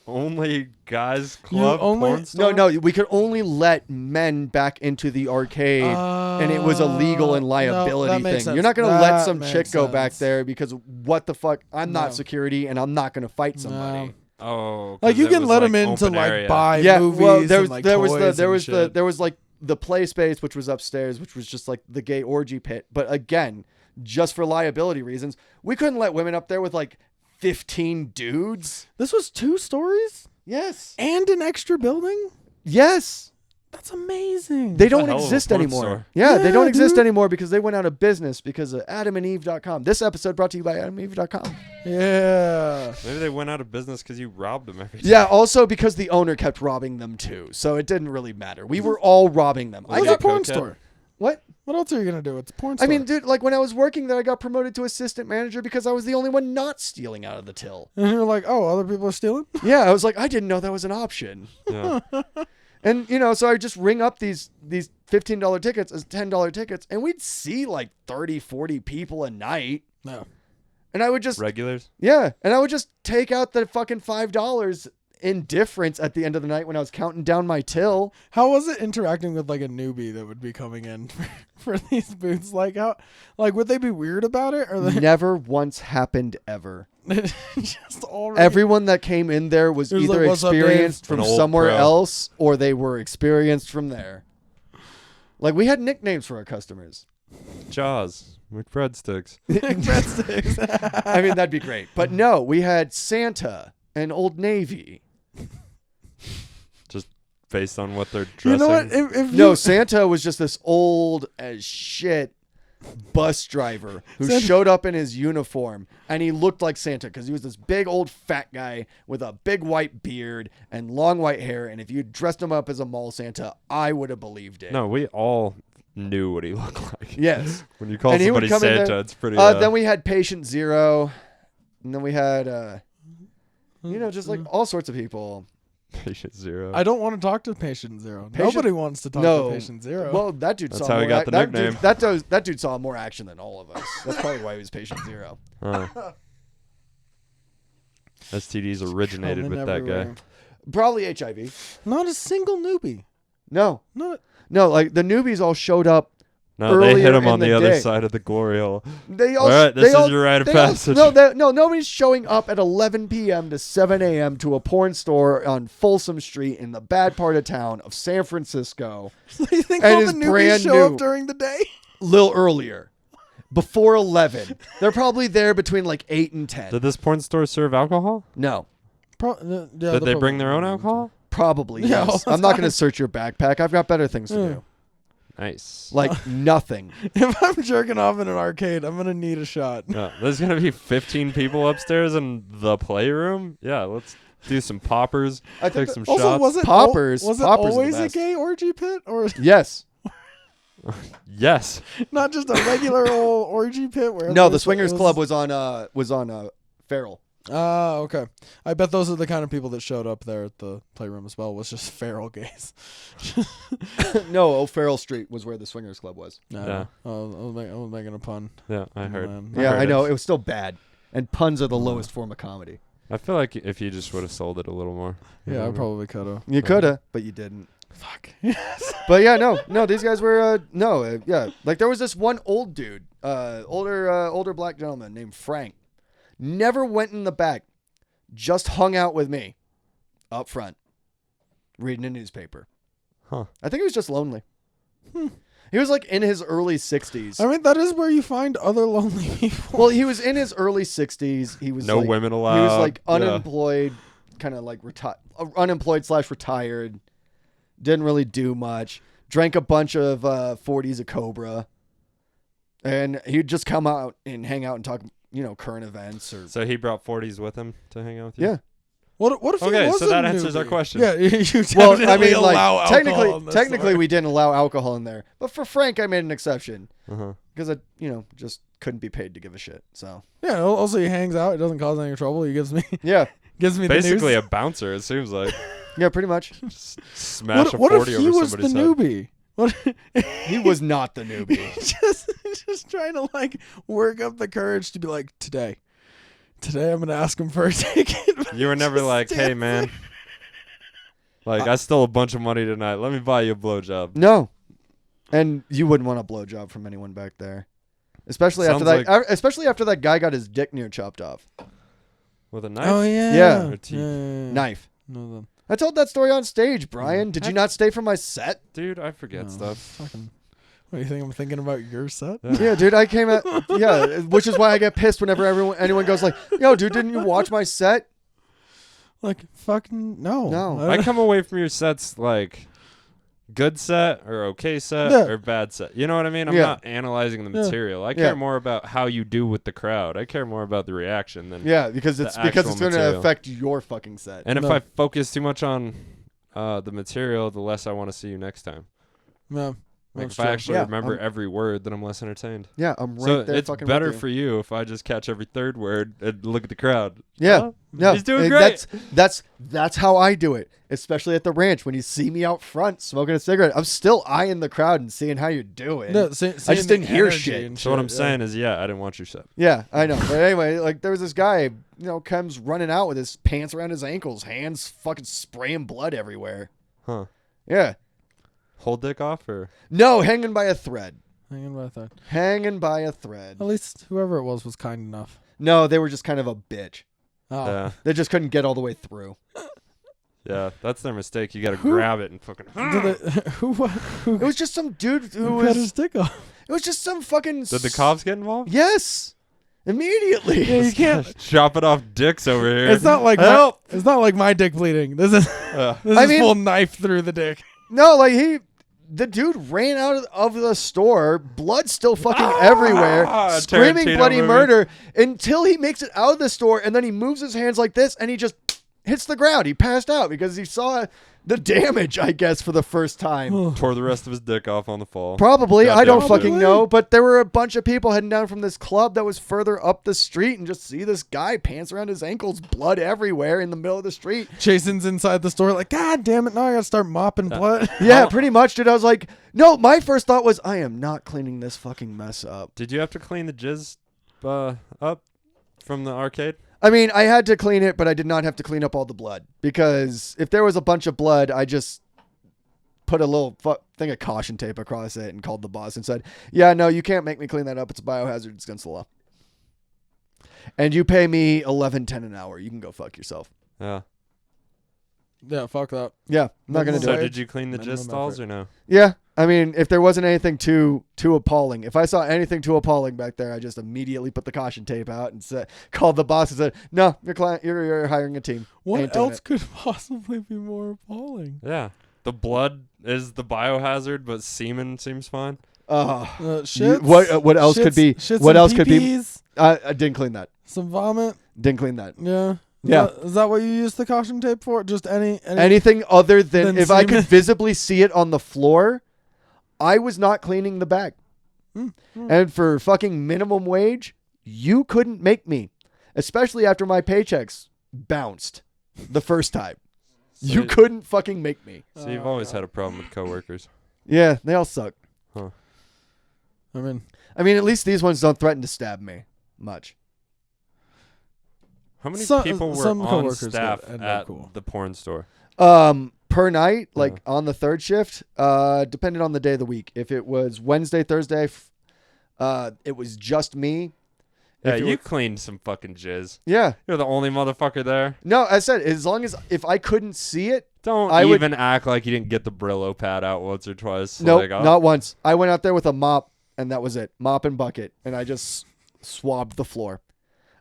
only guys club only- porn store? No, we could only let men back into the arcade, and it was a legal and liability that makes thing. sense. You're not going to let That some makes chick go back sense. there because what the fuck? I'm No. not security, and I'm not going to fight somebody. No. Oh, 'cause Like you it can was, let like, them in to open like area. buy Yeah, movies. well, there and, was there was shit. there was like the play space, which was upstairs, which was just like the gay orgy pit. But again, just for liability reasons, we couldn't let women up there with like 15 dudes. This was 2 stories Yes. and an extra building. Yes. That's amazing. They don't hell of a exist porn anymore. store. Yeah, they don't Yeah, exist dude. anymore because they went out of business because of AdamandEve.com. This episode brought to you by AdamandEve.com. Yeah. Maybe they went out of business because you robbed them every day. Yeah, also because the owner kept robbing them too, so it didn't really matter. We were all robbing them. Was I it It's a got porn cokehead? store. what? What else are you gonna do? It's a porn I store. mean, dude, like when I was working there, I got promoted to assistant manager because I was the only one not stealing out of the till. and you're like, oh, other people are stealing. Yeah, I was like, I didn't know that was an option. Yeah. And so I just ring up these $15 tickets as $10 tickets, and we'd see like 30, 40 people a night. No. And I would just Regulars? and I would just take out the fucking $5 in difference at the end of the night when I was counting down my till. How was it interacting with like a newbie that would be coming in for these booths? Like how, like would they be weird about it, or they Never once happened ever. just already? Everyone that came in there was It was either like, "What's up, Dave?" experienced from An old somewhere pro. else or they were experienced from there. Like we had nicknames for our customers. Jaws. With breadsticks. breadsticks. I mean, that'd be great. But no, we had Santa and Old Navy. Just based on what they're You dressing. know what? If No, you, Santa was just this old as shit bus driver who Santa- showed up in his uniform, and he looked like Santa because he was this big old fat guy with a big white beard and long white hair, and if you dressed him up as a mall Santa, I would have believed it. No, we all knew what he looked like. Yes. When you call And he would somebody come in Santa, there- it's pretty. Then we had Patient Zero, and then we had just like all sorts of people. Patient Zero. I don't want to talk to Patient Zero. Patient- Nobody wants to talk No. to Patient Zero. Well, that dude That's saw how he more got the that nickname. Dude, that dude saw more action than all of us. That's probably why he was Patient Zero. STDs originated Coming with that everywhere. guy. Probably HIV. Not a single newbie. No, Not. like the newbies all showed up. No, they hit Earlier him in on the the other day. side of the glory hole. They all. All right, they this all- is your rite of they all- passage. no, nobody's showing up at 11 p.m. to 7 a.m. to a porn store on Folsom Street in the bad part of town of San Francisco. So you think And all it's the newbies brand show new. up during the day? Little earlier, before 11. They're probably there between like 8 and 10. Did this porn store serve alcohol? No, Did they bring their own alcohol? probably Yeah, yes. well, I'm not going to search your backpack. I've got better things to do. Nice. Like nothing. If I'm jerking off in an arcade, I'm gonna need a shot. Yeah, there's gonna be 15 people upstairs in the playroom. Yeah, let's do some poppers. I think Take some Also, shots. was it Poppers- Was it Poppers are the always a best. gay orgy pit, or Yes. Yes. not just a regular old orgy pit? Where No, the there's- Swingers it Club was on Farrell. Ah, okay. I bet those are the kind of people that showed up there at the playroom as well. Was just feral gays. No, Farrell Street was where the Swingers Club was. No, Yeah. I was making a pun. Yeah, I heard. Man. Yeah, heard I know. it. It was still bad. And puns are the lowest form of comedy. I feel like if you just would have sold it a little more. Yeah, I probably could have. You could have, but you didn't. Fuck. But yeah, no, these guys were yeah. Like there was this one old dude, older black gentleman named Frank. Never went in the back, just hung out with me, up front, reading a newspaper. Huh. I think he was just lonely. He was like in his early 60s. I mean, that is where you find other lonely people. Well, he was in his early 60s. He was No like, women allowed. He was like Yeah. unemployed, kind of like unemployed/retired. Didn't really do much. Drank a bunch of 40s of Cobra, and he'd just come out and hang out and talk, current events or So he brought 40s with him to hang out with you? yeah. What if he Okay, was so a that answers our newbie? question. Yeah, you Well, definitely I mean, allow like alcohol in this technically, store. we didn't allow alcohol in there, but for Frank, I made an exception Uh-huh. because I, just couldn't be paid to give a shit. So Yeah. Also, he hangs out. He doesn't cause any trouble. He gives me yeah, the Basically news. a bouncer, it seems like. yeah, pretty much. Just smash What a if 40 he over was the somebody's head. newbie? What? He was not the newbie. just trying to like work up the courage to be like, today I'm gonna ask him for a ticket. You were never like, hey, man. Like, I stole a bunch of money tonight. Let me buy you a blowjob. No, and you wouldn't want a blowjob from anyone back there, especially after Sounds that. Especially after that guy got his dick near chopped off. With a knife? Oh yeah. Yeah. Or teeth. Knife. No, then. I told that story on stage, Brian. Did you not stay for my set? Dude, I forget No, stuff. Fucking. What do you think I'm thinking about your set? Yeah, dude, I came at which is why I get pissed whenever anyone goes like, "Yo, dude, didn't you watch my set?" Like fucking no. No. I come away from your sets like good set or okay set Yeah. or bad set. You know what I mean? I'm Yeah. not analyzing the material. I care more about how you do with the crowd. I care more about the reaction than Yeah, because it's actual going to material. affect your fucking set. And if No. I focus too much on the material, the less I want to see you next time. Yeah. Like That's if I true. actually Yeah, remember I'm- every word, then I'm less entertained. Yeah, I'm right So there it's fucking better with you. for you if I just catch every third word and look at the crowd. Yeah. Huh? No, He's doing and great. That's how I do it, especially at the ranch. When you see me out front smoking a cigarette, I'm still eyeing the crowd and seeing how you're doing. No, I just didn't hear shit. So what I'm saying is, I didn't want your set. Yeah, I know. But anyway, like there was this guy, comes running out with his pants around his ankles, hands fucking spraying blood everywhere. Huh. Yeah. Whole dick off or? No, hanging by a thread. Hanging by that. Hanging by a thread. At least whoever it was kind enough. No, they were just kind of a bitch. Oh. Yeah. They just couldn't get all the way through. Yeah, that's their mistake. You got to grab it and fucking. Who It was just some dude who cut his was. dick off? It was just some fucking. Did the cops get involved? Yes, immediately. Yeah, you can't. Chopping off dicks over here. It's not like Help! it's not like my dick bleeding. This is I mean- full knife through the dick. No, like the dude ran out of the store, blood still fucking everywhere, screaming Tarantino bloody movie. murder until he makes it out of the store, and then he moves his hands like this, and he just hits the ground. He passed out because he saw the damage, I guess, for the first time. Tore the rest of his dick off on the fall. Probably, I don't Goddamn fucking dude. know, but there were a bunch of people heading down from this club that was further up the street and just see this guy pants around his ankles, blood everywhere in the middle of the street. Jason's inside the store like, God damn it, now I gotta start mopping blood. Yeah, pretty much, dude. I was like, no, my first thought was, I am not cleaning this fucking mess up. Did you have to clean the jizz up from the arcade? I mean, I had to clean it, but I did not have to clean up all the blood, because if there was a bunch of blood, I just put a little thing of caution tape across it and called the boss and said, yeah, no, you can't make me clean that up. It's a biohazard. It's against the law. And you pay me $11.10 an hour. You can go fuck yourself. Yeah. Yeah, fuck that. Yeah, I'm not going to do So it. did you clean the Minimum jizz stalls effort. or no? Yeah, I mean, if there wasn't anything too appalling, if I saw anything too appalling back there, I just immediately put the caution tape out and called the boss and said, no, you're hiring a team. Ain't What doing else it. could possibly be more appalling? Yeah. The blood is the biohazard, but semen seems fine. Shits, what else could be? Shits What and else could be? pee-pees, I didn't clean that. some vomit. Didn't clean that. Yeah. Yeah. Is that what you use the caution tape for? Just any Anything other than Then if I could semen? visibly see it on the floor, I was not cleaning the bag. And for fucking minimum wage, you couldn't make me, especially after my paychecks bounced the first time. You couldn't fucking make me. So you've always had a problem with coworkers. Yeah, they all suck. Huh. I mean, I mean, at least these ones don't threaten to stab me much. How many Some- people were some on coworkers staff get- and they're at cool. the porn store? Per night, like on the third shift, depending on the day of the week. If it was Wednesday, Thursday, it was just me. Yeah, If it you was- cleaned some fucking jizz. Yeah. You're the only motherfucker there. No, I said as long as if I couldn't see it. Don't I would- even act like you didn't get the Brillo pad out once or twice. Nope, Like, oh, not once. I went out there with a mop, and that was it. Mop and bucket, and I just swabbed the floor.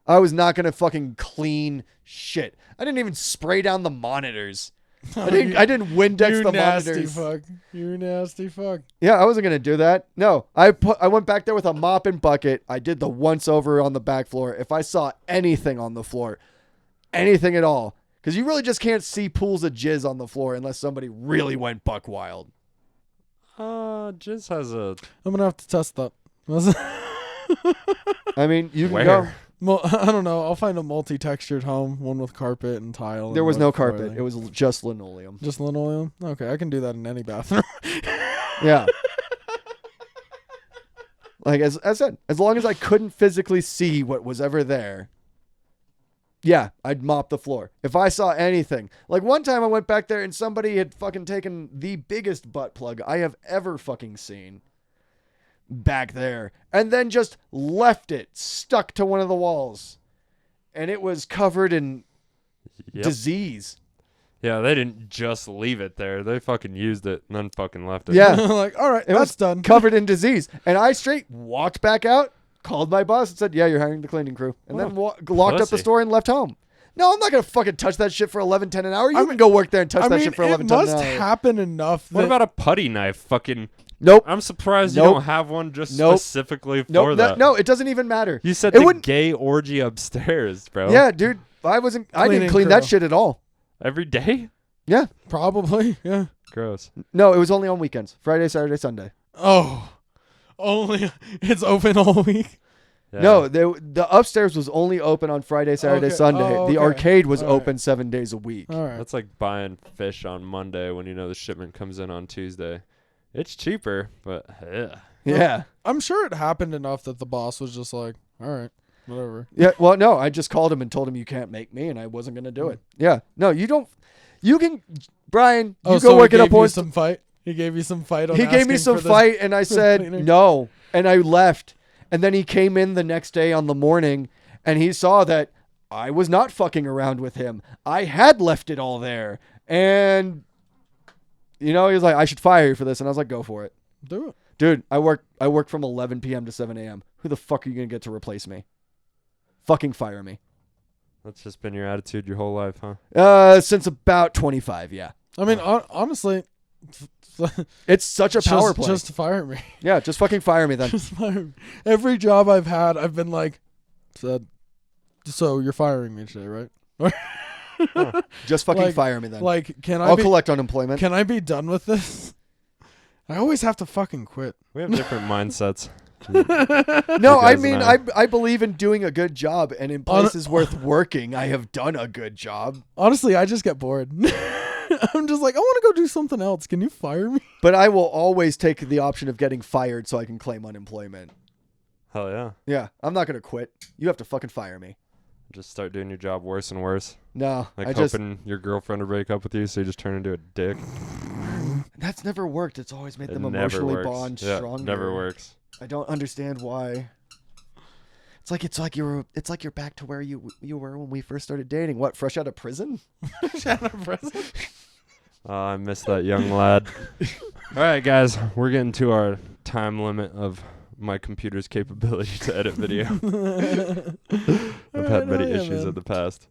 I was not gonna fucking clean shit. I didn't even spray down the monitors. I didn't Windex you the nasty monitors. fuck. You nasty fuck. Yeah, I wasn't gonna do that. No, I went back there with a mop and bucket. I did the once over on the back floor. If I saw anything on the floor, anything at all, because you really just can't see pools of jizz on the floor unless somebody really went buck wild. Jizz has a I'm gonna have to test that. I mean, you can where? go. I don't know. I'll find a multi-textured home, one with carpet and tile. There and was wood no carpet. flooring. It was just linoleum. Just linoleum. Okay, I can do that in any bathroom. Yeah. Like as I said, as long as I couldn't physically see what was ever there, yeah, I'd mop the floor. If I saw anything, like one time I went back there and somebody had fucking taken the biggest butt plug I have ever fucking seen back there and then just left it stuck to one of the walls, and it was covered in disease. Yeah, they didn't just leave it there. They fucking used it and then fucking left it. Yeah. Like, all right, It was that's done. covered in disease. And I straight walked back out, called my boss and said, yeah, you're hiring the cleaning crew. And then locked up the pussy. store and left home. No, I'm not gonna fucking touch that shit for $11.10 an hour. You can go work there and touch that shit for $11.10 an hour. It must happen enough. What about a putty knife? Fucking. Nope. I'm surprised you don't have one just specifically for that. No, it doesn't even matter. You said the gay orgy upstairs, bro. Yeah, dude. I didn't clean that shit at all. Every day? Yeah. Probably. Yeah. Gross. No, it was only on weekends. Friday, Saturday, Sunday. Oh. Only it's open all week. Yeah. No, the upstairs was only open on Friday, Saturday, Sunday. Oh, the okay. arcade was All open 7 days a week. All right. That's like buying fish on Monday when you know the shipment comes in on Tuesday. It's cheaper, but Yeah. I'm sure it happened enough that the boss was just like, all right, whatever. Yeah, well, no, I just called him and told him you can't make me, and I wasn't going to do it. Yeah. No, you don't. You can, Brian, you go work at a point. Some fight? He gave you some fight on He gave me some fight, and I said no, and I left. And then he came in the next day on the morning, and he saw that I was not fucking around with him. I had left it all there. And, he was like, I should fire you for this. And I was like, go for it. Do it. Dude, I work from 11 p.m. to 7 a.m. Who the fuck are you going to get to replace me? Fucking fire me. That's just been your attitude your whole life, huh? Since about 25, yeah. I mean, honestly, it's such a power play. Just fire me. Yeah, just fucking fire me then. Just fire me. Every job I've had, I've been like, so you're firing me today, right? Just fucking fire me then. Like, I'll collect unemployment. Can I be done with this? I always have to fucking quit. We have different mindsets. No, I mean, I believe in doing a good job, and in places worth working, I have done a good job. Honestly, I just get bored. I'm just like, I want to go do something else. Can you fire me? But I will always take the option of getting fired so I can claim unemployment. Hell yeah. Yeah, I'm not going to quit. You have to fucking fire me. Just start doing your job worse and worse. No, like hoping your girlfriend to break up with you, so you just turn into a dick. That's never worked. It's always made them emotionally bond stronger. Never works. I don't understand why. It's like you're back to where you were when we first started dating. What, fresh out of prison? Fresh out of prison? Oh, I miss that young lad. All right, guys, we're getting to our time limit of my computer's capability to edit video. I've had many issues in the past.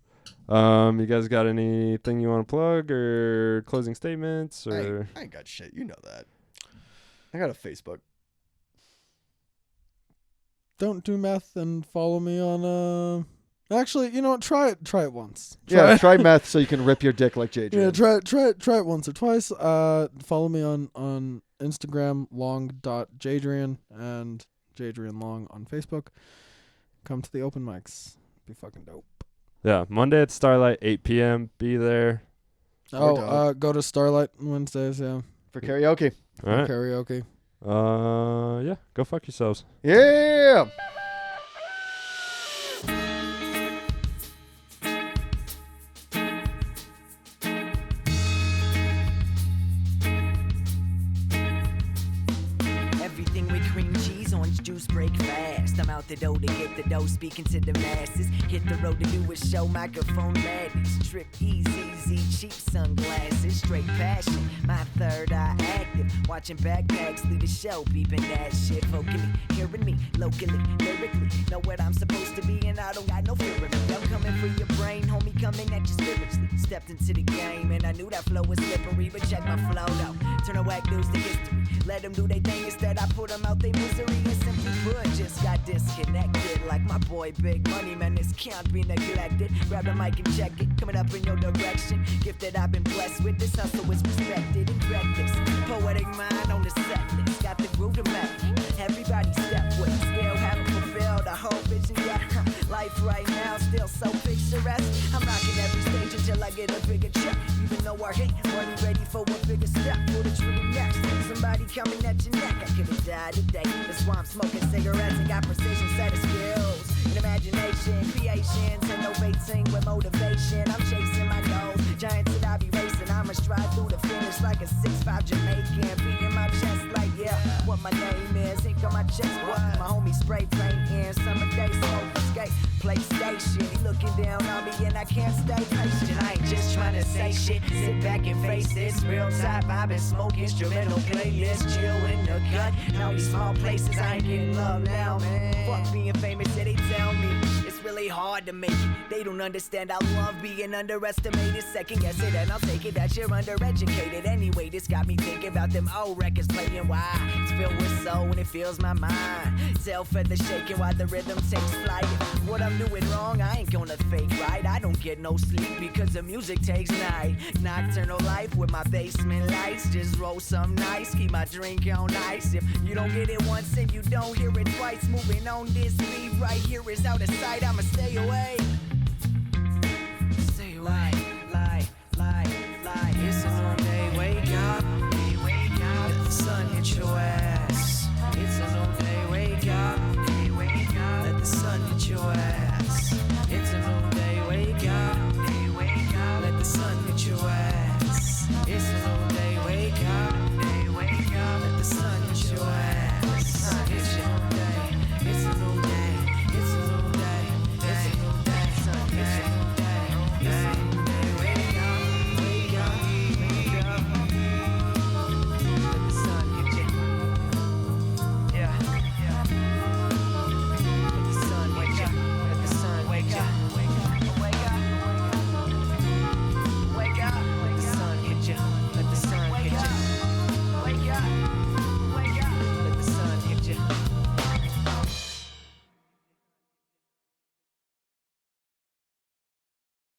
You guys got anything you want to plug or closing statements? Or I ain't got shit. You know that. I got a Facebook. Don't do meth and follow me on actually, you know what, try it once. Try meth so you can rip your dick like Jadrien. Yeah, try it once or twice. Follow me on Instagram, long.jadrien, and Jadrien Long on Facebook. Come to the open mics. Be fucking dope. Yeah, Monday at Starlight, 8 p.m. Be there. Go to Starlight on Wednesdays, yeah. For karaoke. All right. Karaoke. Yeah, go fuck yourselves. Yeah. Everything with cream cheese, orange juice, break fast. I'm out the door to get the dough, speaking to the masses. Hit the road to do a show, microphone madness. Trip easy, cheap sunglasses, straight passion. My third eye active, watching backpacks lead the show, beeping that shit. Vocally, hearing me, locally, lyrically. Know what I'm supposed to be, and I don't got no fear of me. I'm coming for your brain, homie, coming at you spiritually. Stepped into the game, and I knew that flow was slippery, but check my flow though. Turn the whack news to history. Let them do their thing, instead I put them out their misery. And simply put, just got disconnected. Like my boy Big Money, man, this can't be neglected. Grab the mic and check it, coming up in your direction. Gift that I've been blessed with, this hustle is respected and reckless. Poetic mind on the set list, got the groove to match. Everybody step with, still haven't fulfilled a whole vision yet. Life right now still so picturesque. I'm rocking every stage until I get a bigger check. Even though I hate money, ready for a bigger step. Pull the trigger next. Somebody coming at your neck. I could have died today. That's why I'm smoking cigarettes and got precision set of skills. And imagination, creations, innovating with motivation. I'm chasing my goals. Giants that I be racing. I'ma stride through the finish like a 6'5" Jamaican. Beating my chest like, yeah, what my name is. Ink on my chest, what? My homie spray painting. Summer day smoke escape. PlayStation, he looking down on me and I can't stay patient. I ain't just trying to say shit. Sit back and face this. Real type, I've been smoking instrumental playlist. Chill in the cut. Now these small places, I ain't getting love now, man. Fuck being famous, yeah, they tell me. It's real really hard to make it. They don't understand I love being underestimated. Second guess it and I'll take it that you're undereducated. Anyway, this got me thinking about them old records playing. Why? It's filled with soul and it fills my mind. Tail feather shaking while the rhythm takes flight. What I'm doing wrong, I ain't gonna fake right. I don't get no sleep because the music takes night. Nocturnal life with my basement lights. Just roll some nice, keep my drink on ice. If you don't get it once and you don't hear it twice, moving on this beat right here is out of sight. I'ma stay away.